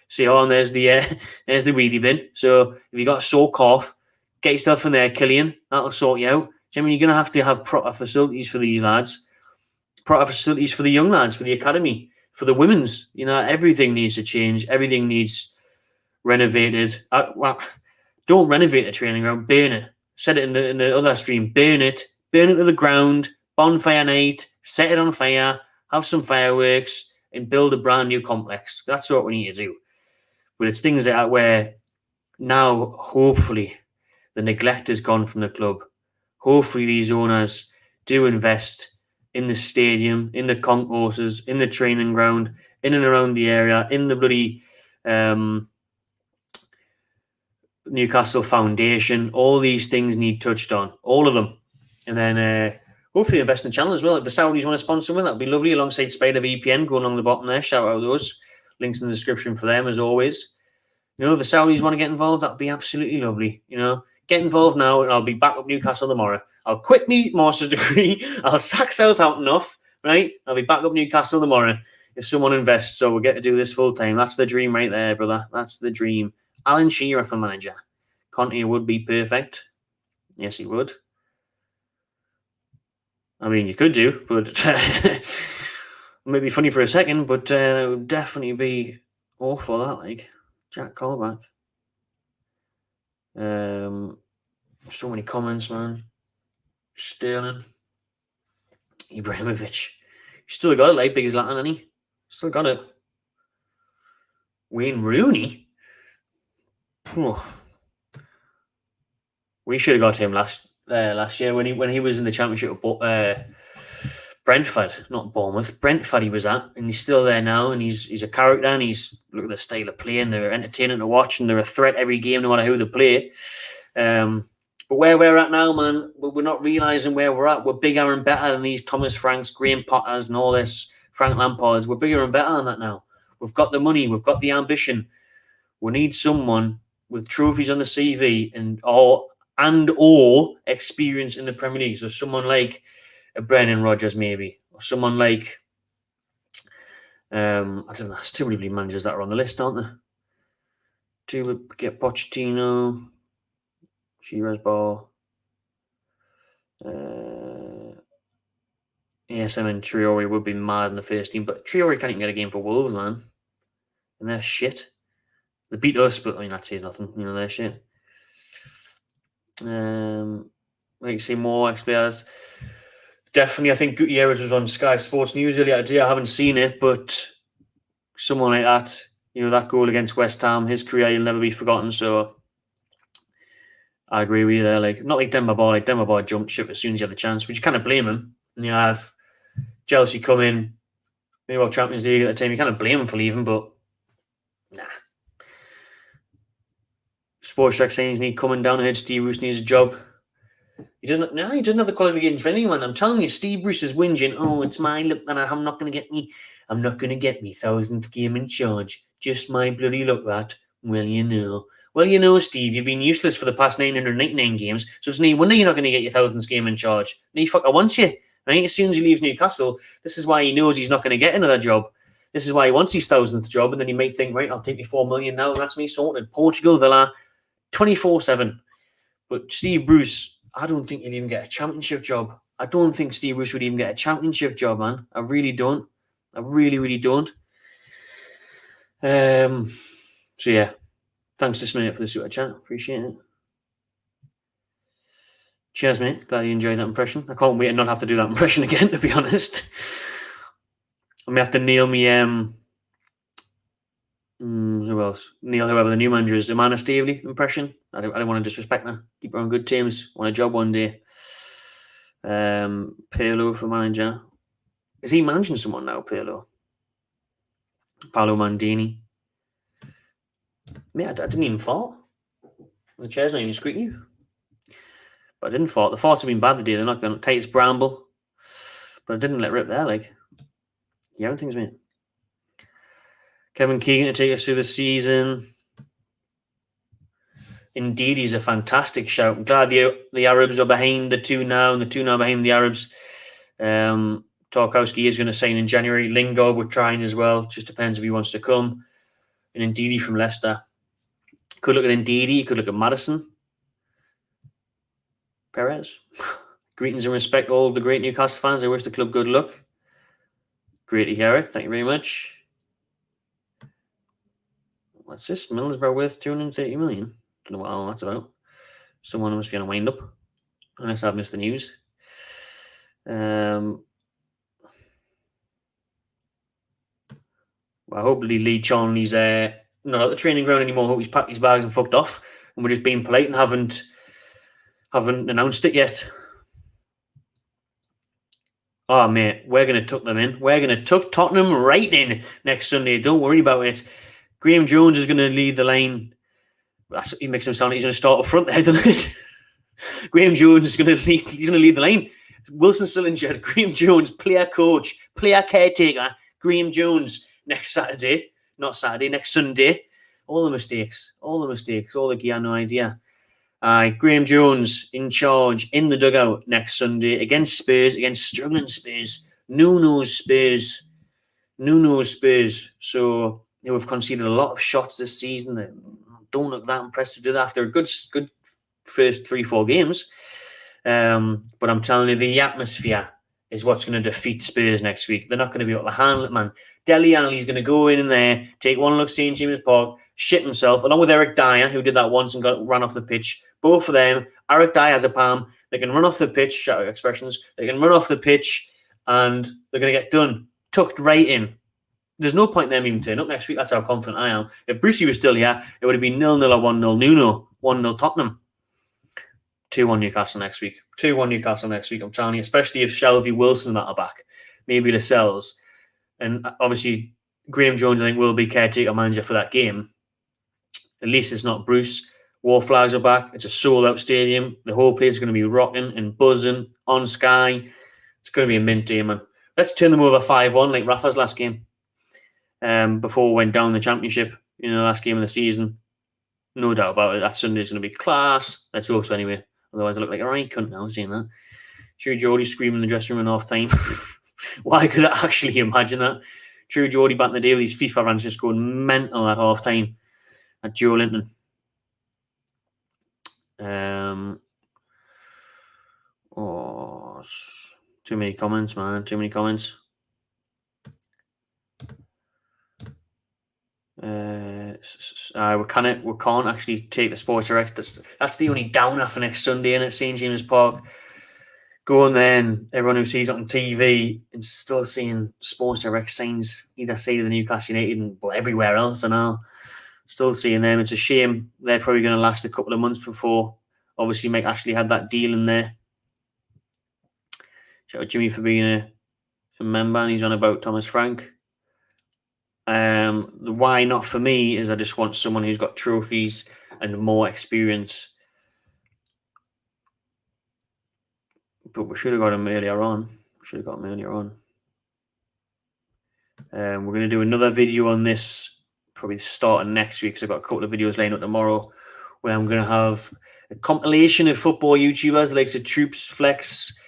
see, and there's the wheelie bin. So if you got a sore cough, get yourself in there, Killian. That'll sort you out. Do you know what I mean? You're going to have proper facilities for these lads, proper facilities for the young lads, for the academy, for the women's. You know, everything needs to change. Everything needs renovated. Don't renovate the training ground. Burn it. Said it in the other stream. Burn it to the ground. Bonfire night, set it on fire, have some fireworks, and build a brand new complex. That's what we need to do. But it's things like that where now, hopefully, the neglect has gone from the club. Hopefully, these owners do invest in the stadium, in the concourses, in the training ground, in and around the area, in the bloody Newcastle Foundation. All these things need touched on. All of them. And then hopefully invest in the channel as well. If the Saudis want to sponsor one, that would be lovely. Alongside SpiderVPN going along the bottom there. Shout out those. Links in the description for them as always. You know, if the Saudis want to get involved, that would be absolutely lovely. You know, get involved now and I'll be back up Newcastle tomorrow. I'll quit my master's degree. I'll sack Southampton off, right? I'll be back up Newcastle tomorrow. if someone invests, so we'll get to do this full time. That's the dream right there, brother. That's the dream. Alan Shearer for manager. Conte would be perfect. Yes, he would. I mean, you could do, but maybe funny for a second, but it would definitely be awful, that, like, Jack Callback. So many comments, man. Sterling. Ibrahimovic. He's still got it, like, big as Latin, hasn't he? Still got it. Wayne Rooney? Oh. We should have got him last year when he was in the Championship of Brentford, not Bournemouth. Brentford he was at, and he's still there now, and he's a character, and look at the style of play, and they're entertaining to watch, and they're a threat every game, no matter who they play. But where we're at now, man, we're not realising where we're at. We're bigger and better than these Thomas Franks, Graham Potters, and all this, Frank Lampards. We're bigger and better than that now. We've got the money, we've got the ambition. We need someone with trophies on the CV and or experience in the Premier League. So someone like a Brendan Rodgers, maybe, or someone like I don't know. There's too many managers that are on the list, aren't there? To get Pochettino, Shearer's Ball, ASM and Traore would be mad in the first team, but Traore can't even get a game for Wolves, man, and they're shit. They beat us, but I mean that says nothing. You know, they're shit. Like you see more ex-players. Definitely, I think Gutierrez was on Sky Sports News earlier today. I haven't seen it, but someone like that, you know, that goal against West Ham, his career will never be forgotten. So I agree with you there. Like, not like Demba Ba. Like, Demba Ba jumped ship as soon as he had the chance, which you kind of blame him. And you have Chelsea come in, maybe World Champions League at the time. You kind of blame him for leaving, but nah. Sports Track saying he's need coming down ahead. Steve Bruce needs a job. He doesn't have the qualifications for anyone. I'm telling you, Steve Bruce is whinging. Oh, it's my luck that I'm not going to get me 1,000th game in charge. Just my bloody luck, that. Well, you know, Steve, you've been useless for the past 999 games, so it's no wonder you're not going to get your 1,000th game in charge. And he fucker wants you. Right? As soon as he leaves Newcastle, this is why he knows he's not going to get another job. This is why he wants his 1,000th job, and then he may think, right, I'll take me 4 million now, and that's me sorted. Portugal, Villa, 24/7. But Steve Bruce, I don't think he'll even get a championship job. I don't think Steve Bruce would even get a championship job, man. I really don't. I really, really don't. So, yeah. Thanks to Smith for the super chat. Appreciate it. Cheers, mate. Glad you enjoyed that impression. I can't wait to not have to do that impression again, to be honest. I may have to nail me... who else? Neil, whoever the new manager is, Amanda Stavely impression. I don't want to disrespect her. Keep her on good terms. Want a job one day. Pirlo for manager. Is he managing someone now, Pirlo? Paolo Maldini. Mate, I didn't even fart. The chair's not even squeaky. But I didn't fart. The farts have been bad today. They're not going to take its bramble. But I didn't let rip there, like. Yeah, everything's mate. Kevin Keegan to take us through the season. Indeed, he's a fantastic shout. I'm glad the Arabs are behind the two now, and the two now behind the Arabs. Tarkowski is going to sign in January. Lingard we're trying as well. Just depends if he wants to come. And Ndidi from Leicester. Could look at Ndidi. Could look at Madison. Perez. Greetings and respect all the great Newcastle fans. I wish the club good luck. Great to hear it. Thank you very much. What's this? Middlesbrough worth 230 million. Don't know what all that's about. Someone must be on a wind up. Unless I've missed the news. Well, hopefully Lee Charnley's not at the training ground anymore. I hope he's packed his bags and fucked off. And we're just being polite and haven't announced it yet. Oh, mate, we're going to tuck them in. We're going to tuck Tottenham right in next Sunday. Don't worry about it. Graeme Jones is going to lead the line. He makes him sound like he's going to start up front there, doesn't it? Graeme Jones is going to lead the line. Wilson's still injured. Graeme Jones, player coach, player caretaker. Graeme Jones next Saturday. Not Saturday, next Sunday. All the mistakes. All the gear, no idea. Graeme Jones in charge in the dugout next Sunday against Spurs, against struggling Spurs. No Spurs. Nuno's Spurs. So we've conceded a lot of shots this season. They don't look that impressed to do that after a good first 3-4 games. But I'm telling you, the atmosphere is what's going to defeat Spurs next week. They're not going to be able to handle it, man. Dele Alli's going to go in there, take one look, St. James Park, shit himself, along with Eric Dyer, who did that once and ran off the pitch. Both of them, Eric Dyer has a palm. They can run off the pitch, shout out expressions. They can run off the pitch and they're going to get done, tucked right in. There's no point in them even turning up next week. That's how confident I am. If Brucey was still here, it would have been 0-0 or 1-0 Nuno, 1-0 Tottenham. 2-1 Newcastle next week. 2-1 Newcastle next week, I'm telling you, especially if Shelby Wilson and that are back. Maybe the Cells. And obviously, Graeme Jones, I think, will be caretaker manager for that game. At least it's not Bruce. War flags are back. It's a sold-out stadium. The whole place is going to be rocking and buzzing on Sky. It's going to be a mint day, man. Let's turn them over 5-1 like Rafa's last game. Before we went down the championship, the last game of the season. No doubt about it. That Sunday's going to be class. Let's hope so anyway. Otherwise, I look like a right cunt now seeing that. True Geordie screaming in the dressing room in half time. Why could I actually imagine that? True Geordie back in the day with these FIFA runs just going mental at half time at Joe Linton. Too many comments, man. Too many comments. We can't actually take the Sports Direct. That's the only downer for next Sunday in at St. James Park. Going then, everyone who sees it on TV and still seeing Sports Direct signs either side of the Newcastle United and everywhere else and all. Still seeing them. It's a shame they're probably going to last a couple of months before. Obviously, Mike Ashley had that deal in there. Shout out Jimmy for being a member, and he's on about Thomas Frank. The why not for me is I just want someone who's got trophies and more experience. But we should have got him earlier on. We're going to do another video on this probably starting next week, because I've got a couple of videos lined up tomorrow where I'm going to have a compilation of football YouTubers like the Troops Flex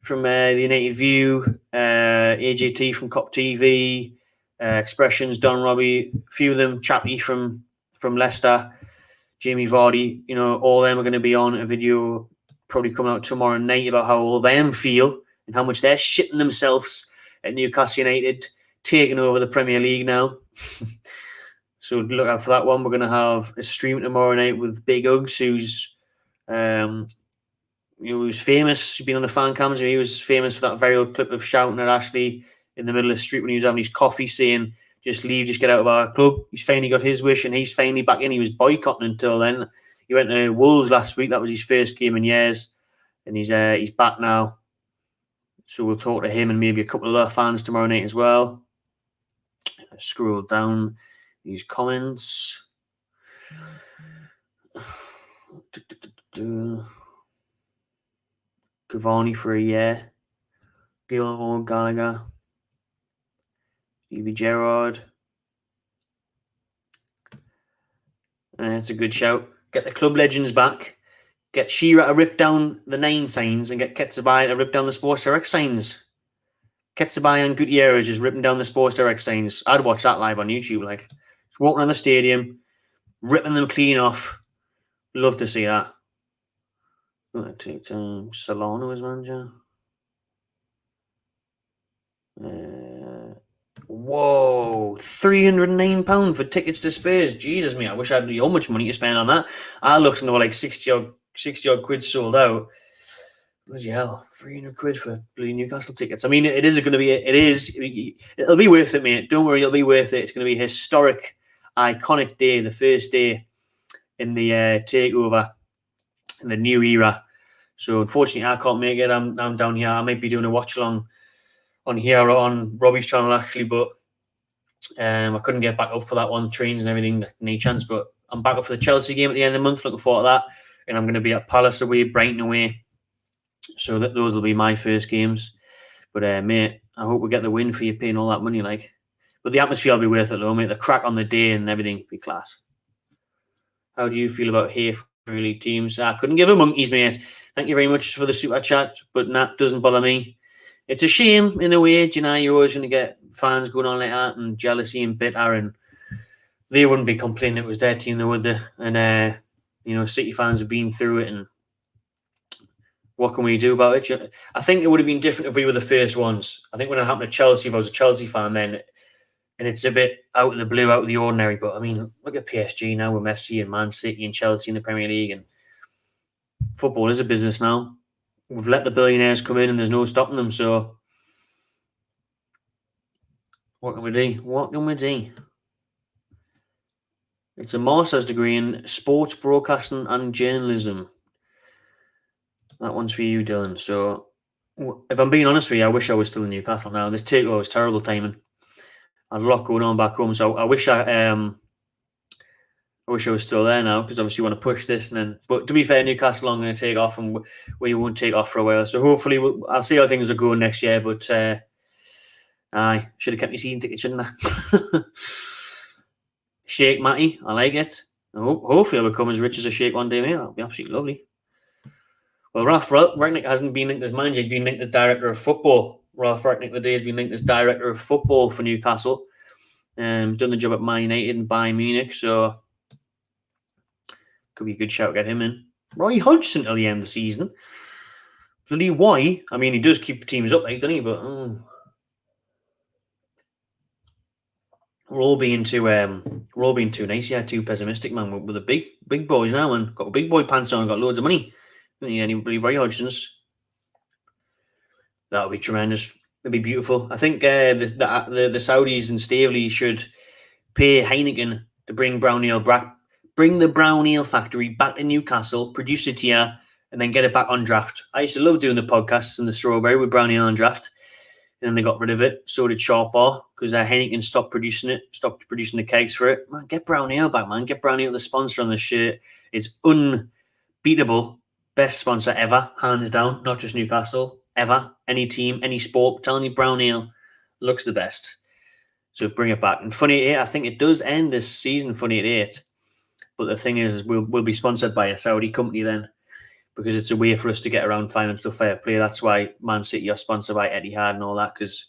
from the United View, AJT from Cop TV, Expressions, Don Robbie, a few of them, Chappie from Leicester, Jamie Vardy, all of them are going to be on a video probably coming out tomorrow night about how all them feel and how much they're shitting themselves at Newcastle United, taking over the Premier League now. So look out for that one. We're going to have a stream tomorrow night with Big Uggs, who's who's famous. He's been on the fan cams. He was famous for that viral clip of shouting at Ashley in the middle of the street when he was having his coffee, saying, "Just leave, just get out of our club." He's finally got his wish, and he's finally back in. He was boycotting until then. He went to Wolves last week. That was his first game in years, and he's back now. So we'll talk to him and maybe a couple of other fans tomorrow night as well. Scroll down these comments. Cavani for a year. Gilmore, Gallagher. Stevie Gerrard. That's a good shout. Get the club legends back. Get Shearer to rip down the 9 signs and get Ketsabai to rip down the Sports Direct signs. Ketsabai and Gutierrez just ripping down the Sports Direct signs. I'd watch that live on YouTube. Like, just walking around the stadium, ripping them clean off. Love to see that. I'm going to take Solano as manager. Whoa, £309 for tickets to Spurs. Jesus me, I wish I had so much money to spend on that. I looked and they were like 60 odd quid sold out. Bloody hell, 300 quid for bloody Newcastle tickets. I mean, it'll be worth it, mate. Don't worry, it'll be worth it. It's going to be a historic, iconic day, the first day in the takeover, in the new era. So unfortunately, I can't make it. I'm down here. I might be doing a watch along on here or on Robbie's channel actually, but I couldn't get back up for that one, trains and everything, no chance. But I'm back up for the Chelsea game at the end of the month, looking forward to that. And I'm going to be at Palace away, Brighton away. So those will be my first games. But mate, I hope we get the win for you paying all that money, like. But the atmosphere will be worth it though, mate. The crack on the day and everything will be class. How do you feel about here for Premier League teams? I couldn't give a monkeys, mate. Thank you very much for the super chat, but that doesn't bother me. It's a shame in a way, you're always going to get fans going on like that and jealousy and bitter, and they wouldn't be complaining it was their team, though, would they? And City fans have been through it, and what can we do about it? I think it would have been different if we were the first ones. I think when it happened to Chelsea, if I was a Chelsea fan then, and it's a bit out of the blue, out of the ordinary. But I mean, look at PSG now with Messi and Man City and Chelsea in the Premier League, and football is a business now. We've let the billionaires come in, and there's no stopping them. So what can we do? What can we do? It's a master's degree in sports broadcasting and journalism. That one's for you, Dylan. So if I'm being honest with you, I wish I was still in Newcastle now. This takeover was terrible timing. I had a lot going on back home, so I wish I was still there now, because obviously you want to push this. But to be fair, Newcastle are going to take off, and we won't take off for a while. So hopefully I'll see how things are going next year. But I should have kept my season ticket, shouldn't I? Sheikh Matty, I like it. Hopefully I'll become as rich as a Sheikh one day, mate. That'll be absolutely lovely. Well, Ralph Rangnick hasn't been linked as manager. He's been linked as director of football. Ralph Rangnick today has been linked as director of football for Newcastle. Done the job at Man United and Bayern Munich, so could be a good shout to get him in. Roy Hodgson till the end of the season. Bloody why? I mean, he does keep teams up, doesn't he? But we're all being too nice, too pessimistic, man. With the big boys now, and got big boy pants on, got loads of money. Don't need anybody Roy Hodgson's. That would be tremendous. It'd be beautiful. I think the Saudis and Stavely should pay Heineken to bring brown ale back. Bring the brown ale factory back to Newcastle, produce it here, and then get it back on draft. I used to love doing the podcasts in the Strawberry with brown ale on draft, and then they got rid of it. So did Sharp Bar, because Heineken stopped producing the kegs for it. Man, get brown ale back, man. Get brown ale. The sponsor on the shirt is unbeatable. Best sponsor ever, hands down. Not just Newcastle, ever. Any team, any sport. Telling you, brown ale looks the best. So bring it back. And Funny 8, I think it does end this season, Funny 8. But the thing is we'll be sponsored by a Saudi company then, because it's a way for us to get around financial fair play. That's why Man City are sponsored by Etihad and all that, because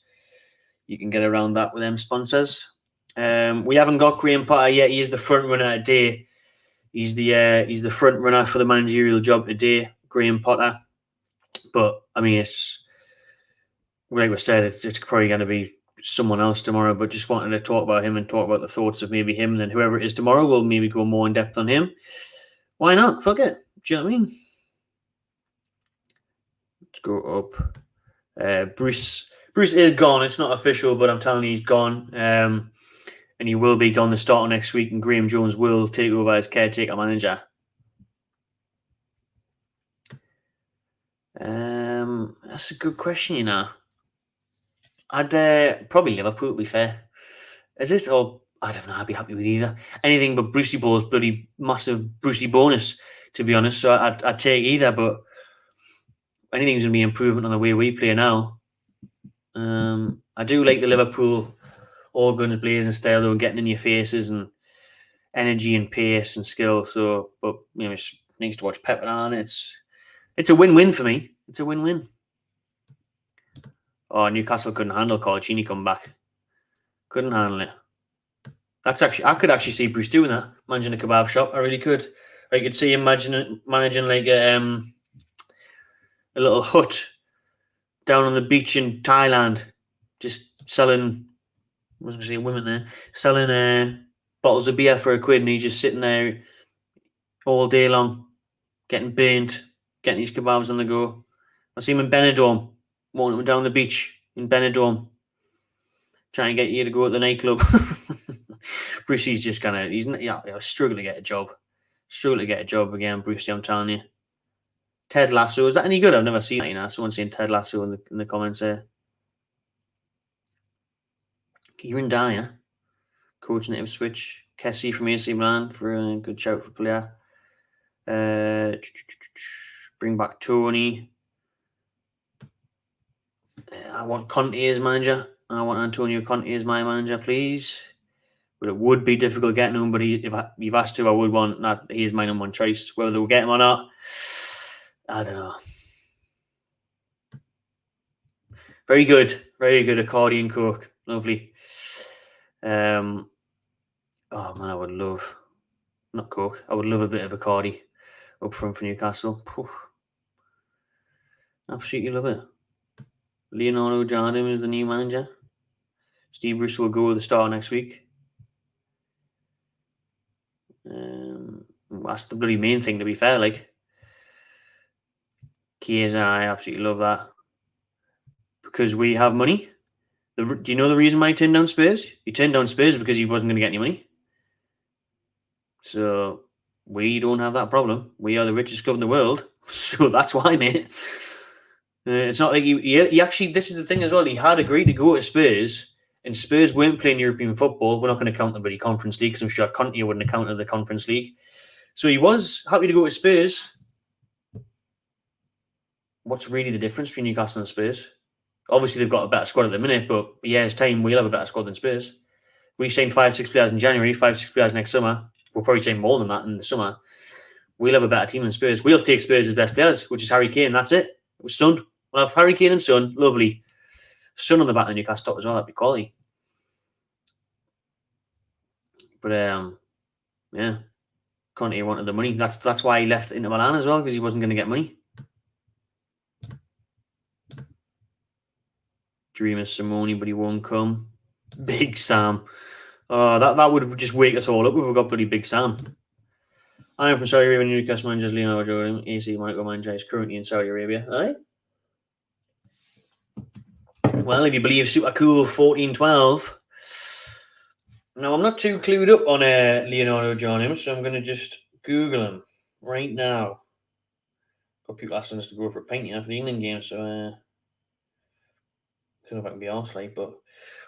you can get around that with them sponsors. We haven't got Graham Potter yet. He is the front runner today. He's the front runner for the managerial job today, Graham Potter. But I mean, it's like we said, it's probably going to be someone else tomorrow. But just wanted to talk about him and talk about the thoughts of maybe him. And then whoever it is tomorrow, we'll maybe go more in depth on him. Why not? Fuck it. Do you know what I mean? Let's go up. Bruce is gone. It's not official, but I'm telling you, he's gone. And he will be gone the start of next week, and Graeme Jones will take over as caretaker manager. That's a good question, you know. I'd probably Liverpool, to be fair. Is it? Or I don't know, I'd be happy with either. Anything but Brucey Ball's bloody massive Brucey bonus, to be honest. So I'd take either, but anything's going to be improvement on the way we play now. I do like the Liverpool all guns blazing style, though, getting in your faces and energy and pace and skill. So, but it needs to watch Pep on. It's a win-win for me. It's a win-win. Oh, Newcastle couldn't handle Colaccini coming back. Couldn't handle it. I could actually see Bruce doing that, managing a kebab shop. I really could. I could see him managing like a little hut down on the beach in Thailand, just selling. I was going to say women there, selling bottles of beer for £1, and he's just sitting there all day long, getting burnt, getting these kebabs on the go. I see him in Benidorm, walking down the beach in Benidorm, trying to get you to go to the nightclub. Brucey's just he's struggling to get a job. Struggling to get a job again, Brucey, I'm telling you. Ted Lasso, is that any good? I've never seen that, Someone's saying Ted Lasso in the comments there. Kieran Dyer, coach native switch. Kessie from AC Milan for a good shout for player. Bring back Tony. I want Conte as manager. I want Antonio Conte as my manager, please. But it would be difficult getting him. But if you've asked to, I would want that. He is my number one choice. Whether we'll get him or not, I don't know. Very good accordion cook. Lovely. Oh man, I would love, not Coke, I would love a bit of a Bacardi up front for Newcastle. Poof. Absolutely love it. Leonardo Jardim is the new manager. Steve Bruce will go with the start next week. That's the bloody main thing, to be fair. Like, Chiesa, I absolutely love that. Because we have money. Do you know the reason why he turned down Spurs? He turned down Spurs because he wasn't going to get any money. So we don't have that problem. We are the richest club in the world. So that's why, mate. It's not like he actually, this is the thing as well. He had agreed to go to Spurs, and Spurs weren't playing European football. We're not going to count the bloody Conference League, because I'm sure Conte wouldn't have counted the Conference League. So he was happy to go to Spurs. What's really the difference between Newcastle and Spurs? Obviously, they've got a better squad at the minute, but a year's time, we'll have a better squad than Spurs. We signed 5-6 players in January, 5-6 players next summer. We'll probably sign more than that in the summer. We'll have a better team than Spurs. We'll take Spurs' best players, which is Harry Kane. That's it. It was Son. We'll have Harry Kane and Son. Lovely. Son on the back of the Newcastle top as well. That'd be quality. But yeah, Conte wanted the money. That's why he left Inter Milan as well, because he wasn't going to get money. Dream of Simone, but he won't come. Big Sam. Oh, that would just wake us all up if we got bloody Big Sam. I am from Saudi Arabia. Newcastle managers Leonardo Jordan, AC micromanager is currently in Saudi Arabia. Aye. Well, if you believe Super Cool 1412. Now, I'm not too clued up on Leonardo Jordan, so I'm going to just Google him right now. Got people asking us to go for a pint after the England game, so I don't know if I can be arsed, like, but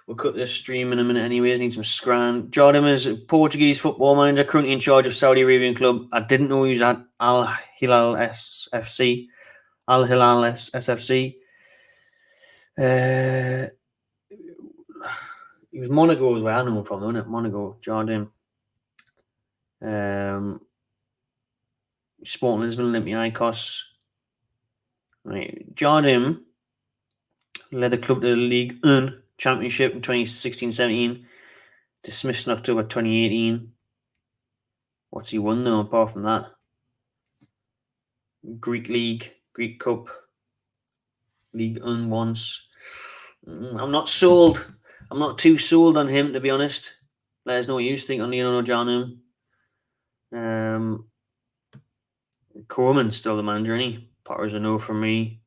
we'll cut this stream in a minute anyways. Need some scran. Jordan is a Portuguese football manager, currently in charge of Saudi Arabian club. I didn't know he was at Al Hilal SFC. Al Hilal SFC. He was Monaco, is where I know him from, wasn't it? Monaco, Jordan. Sporting Lisbon, Olympiacos. Right, Jordan led the club to the League One Championship in 2016-17. Dismissed in October 2018. What's he won though, apart from that? Greek League, Greek Cup, League One once. I'm not sold. I'm not too sold on him, to be honest. Let us know what you think on Leonardo Jordan. Koeman's still the manager, isn't he? Potter's a no for me.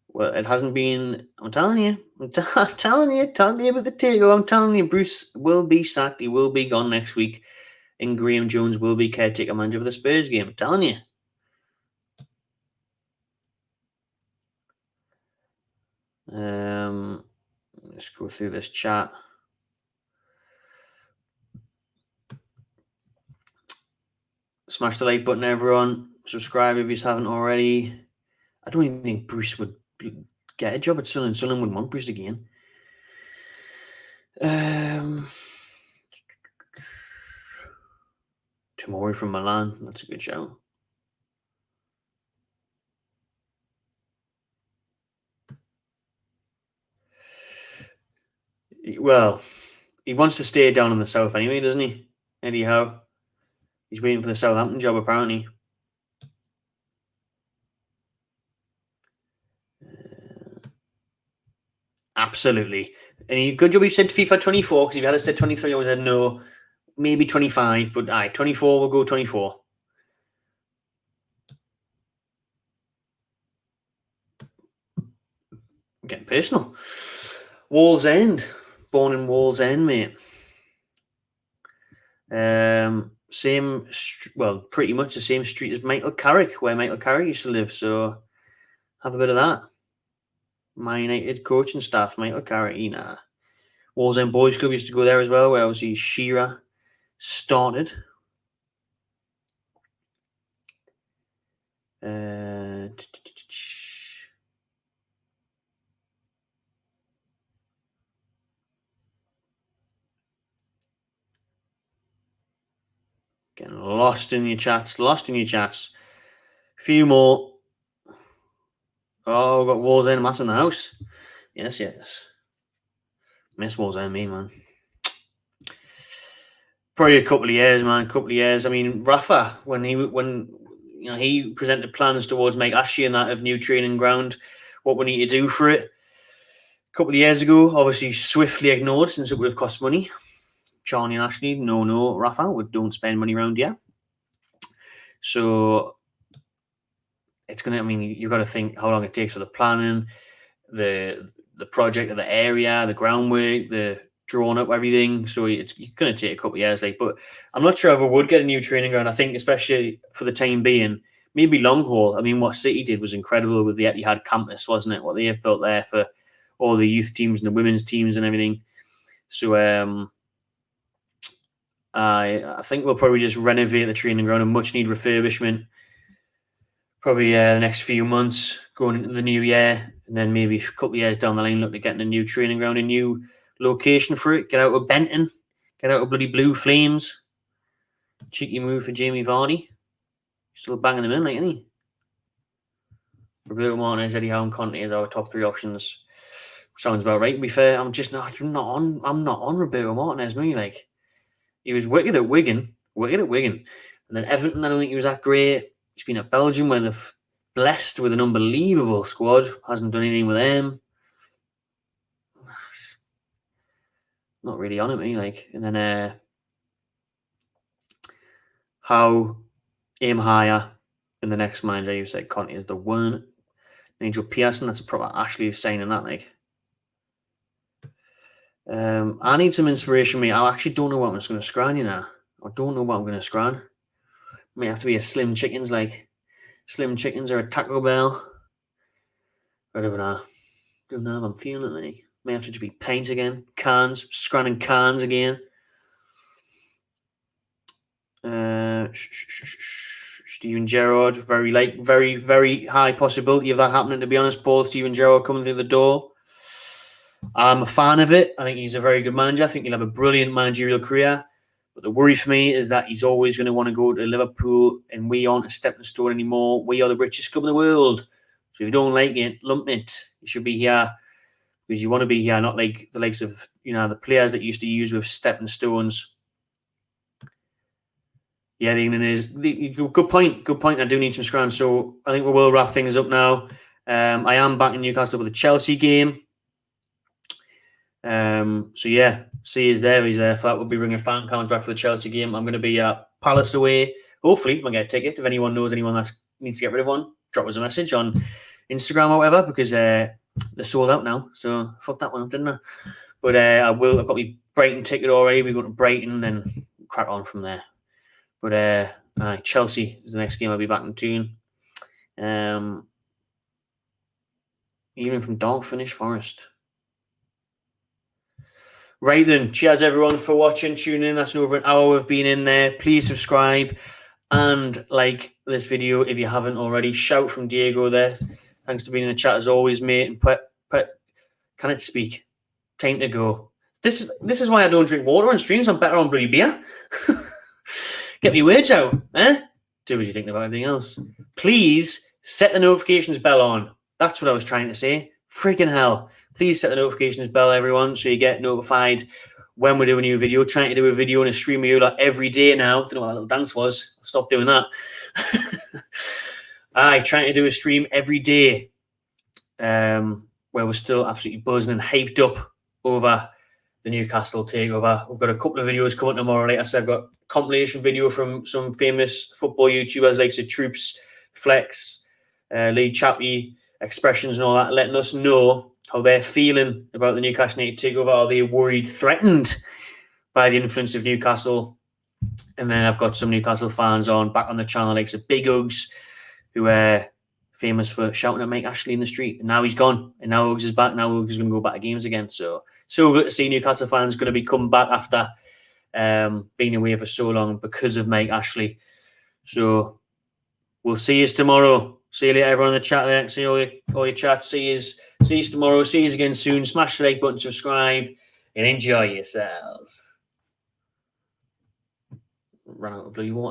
Well, it hasn't been. I'm telling you about the takeover. I'm telling you, Bruce will be sacked. He will be gone next week, and Graeme Jones will be caretaker manager for the Spurs game. I'm telling you. Let's go through this chat. Smash the like button, everyone. Subscribe if you haven't already. I don't even think Bruce would get a job at Sunderland. Sunderland wouldn't want Bruce again. Tomori from Milan. That's a good shout. Well, he wants to stay down in the south anyway, doesn't he? Anyhow, he's waiting for the Southampton job, apparently. Absolutely. And good job he said FIFA 24, because if you had said 23, I would have said no. Maybe 25, but 24, we'll go 24. I'm getting personal. Wallsend. Born in Wallsend, mate. Pretty much the same street as Michael Carrick, where Michael Carrick used to live. So have a bit of that. Man United coaching staff, Michael Carrick, Wallsend Boys Club used to go there as well, where obviously Shearer started. Getting lost in your chats. A few more. Oh, we've got Wallsend Mass in the house. Yes. Miss Wolves, I mean, man. Probably a couple of years, man. A couple of years. I mean, Rafa, when he presented plans towards Mike Ashley and that of new training ground, what we need to do for it. A couple of years ago, obviously swiftly ignored since it would have cost money. Charlie and Ashley, no, Rafa, we don't spend money around here. So it's gonna. I mean, you've got to think how long it takes for the planning, the project of the area, the groundwork, the drawing up everything. So it's going to take a couple of years, like. But I'm not sure if I would get a new training ground. I think, especially for the time being, maybe long haul. I mean, what City did was incredible with the Etihad campus, wasn't it? What they have built there for all the youth teams and the women's teams and everything. So I think we'll probably just renovate the training ground, a much need refurbishment. Probably the next few months going into the new year, and then maybe a couple of years down the line, look at getting a new training ground, a new location for it. Get out of Benton, get out of bloody Blue Flames. Cheeky move for Jamie Vardy. Still banging them in, like, isn't he? Roberto Martinez, Eddie Howe, and Conte is our top three options. Sounds about right. To be fair, I'm not on Roberto Martinez. Me, like, he was wicked at Wigan, and then Everton. I don't think he was that great. He's been at Belgium, where they've blessed with an unbelievable squad. Hasn't done anything with them. Not really on it, me, like. And then Howe, aim higher. And the next manager, you said Conte is the one. Nigel Pearson, that's a proper Ashley signing that, like. I need some inspiration, mate. I actually don't know what I'm just going to scran, you know. I don't know what I'm going to scran. May have to be a Slim Chickens, like Slim Chickens or a Taco Bell. I don't know. Don't know if I'm feeling it, like. May have to just be paints again. Cans. Scranning cans again. Steven Gerrard. Very, very high possibility of that happening, to be honest. Paul Steven Gerrard coming through the door. I'm a fan of it. I think he's a very good manager. I think he'll have a brilliant managerial career. But the worry for me is that he's always going to want to go to Liverpool, and we aren't a stepping stone anymore. We are the richest club in the world. So if you don't like it, lump it. You should be here because you want to be here, not like the likes of, you know, the players that used to use with stepping stones. Yeah, the England is good point. Good point. I do need some scrans. So I think we will wrap things up now. I am back in Newcastle for the Chelsea game. So yeah, he's there. So that will be bringing fan counts back for the Chelsea game. I'm going to be at Palace away. Hopefully, I'll get a ticket. If anyone knows anyone that needs to get rid of one, drop us a message on Instagram or whatever, because they're sold out now. So fuck that one up, didn't I? But I've got my Brighton ticket already. We go to Brighton, then crack on from there. But Chelsea is the next game. I'll be back in tune. Even from Dog Finish Forest. Right then, cheers everyone for watching, tuning in. That's over an hour we've been in there. Please subscribe and like this video if you haven't already. Shout from Diego there. Thanks for being in the chat as always, mate. And can it speak? Time to go. This is why I don't drink water on streams. I'm better on bloody beer. Get me words out, eh? Do what you think about everything else. Please set the notifications bell on. That's what I was trying to say. Freaking hell. Please set the notifications bell, everyone, so you get notified when we do a new video. Trying to do a video and a stream with you like every day now. Don't know what that little dance was. I'll stop doing that. Trying to do a stream every day where we're still absolutely buzzing and hyped up over the Newcastle takeover. We've got a couple of videos coming tomorrow. Like I said, I've got a compilation video from some famous football YouTubers like Troops, Flex, Lee Chappie, Expressions and all that, letting us know how they're feeling about the Newcastle United takeover. Are they worried, threatened by the influence of Newcastle? And then I've got some Newcastle fans back on the channel, like Big Uggs, who are famous for shouting at Mike Ashley in the street. And now he's gone. And now Uggs is back. Now Uggs is going to go back to games again. So good to see Newcastle fans going to be coming back after being away for so long because of Mike Ashley. So we'll see you tomorrow. See you later, everyone in the chat there. See all your chats. See you tomorrow. See you again soon. Smash the like button, subscribe, and enjoy yourselves. Run out of blue water.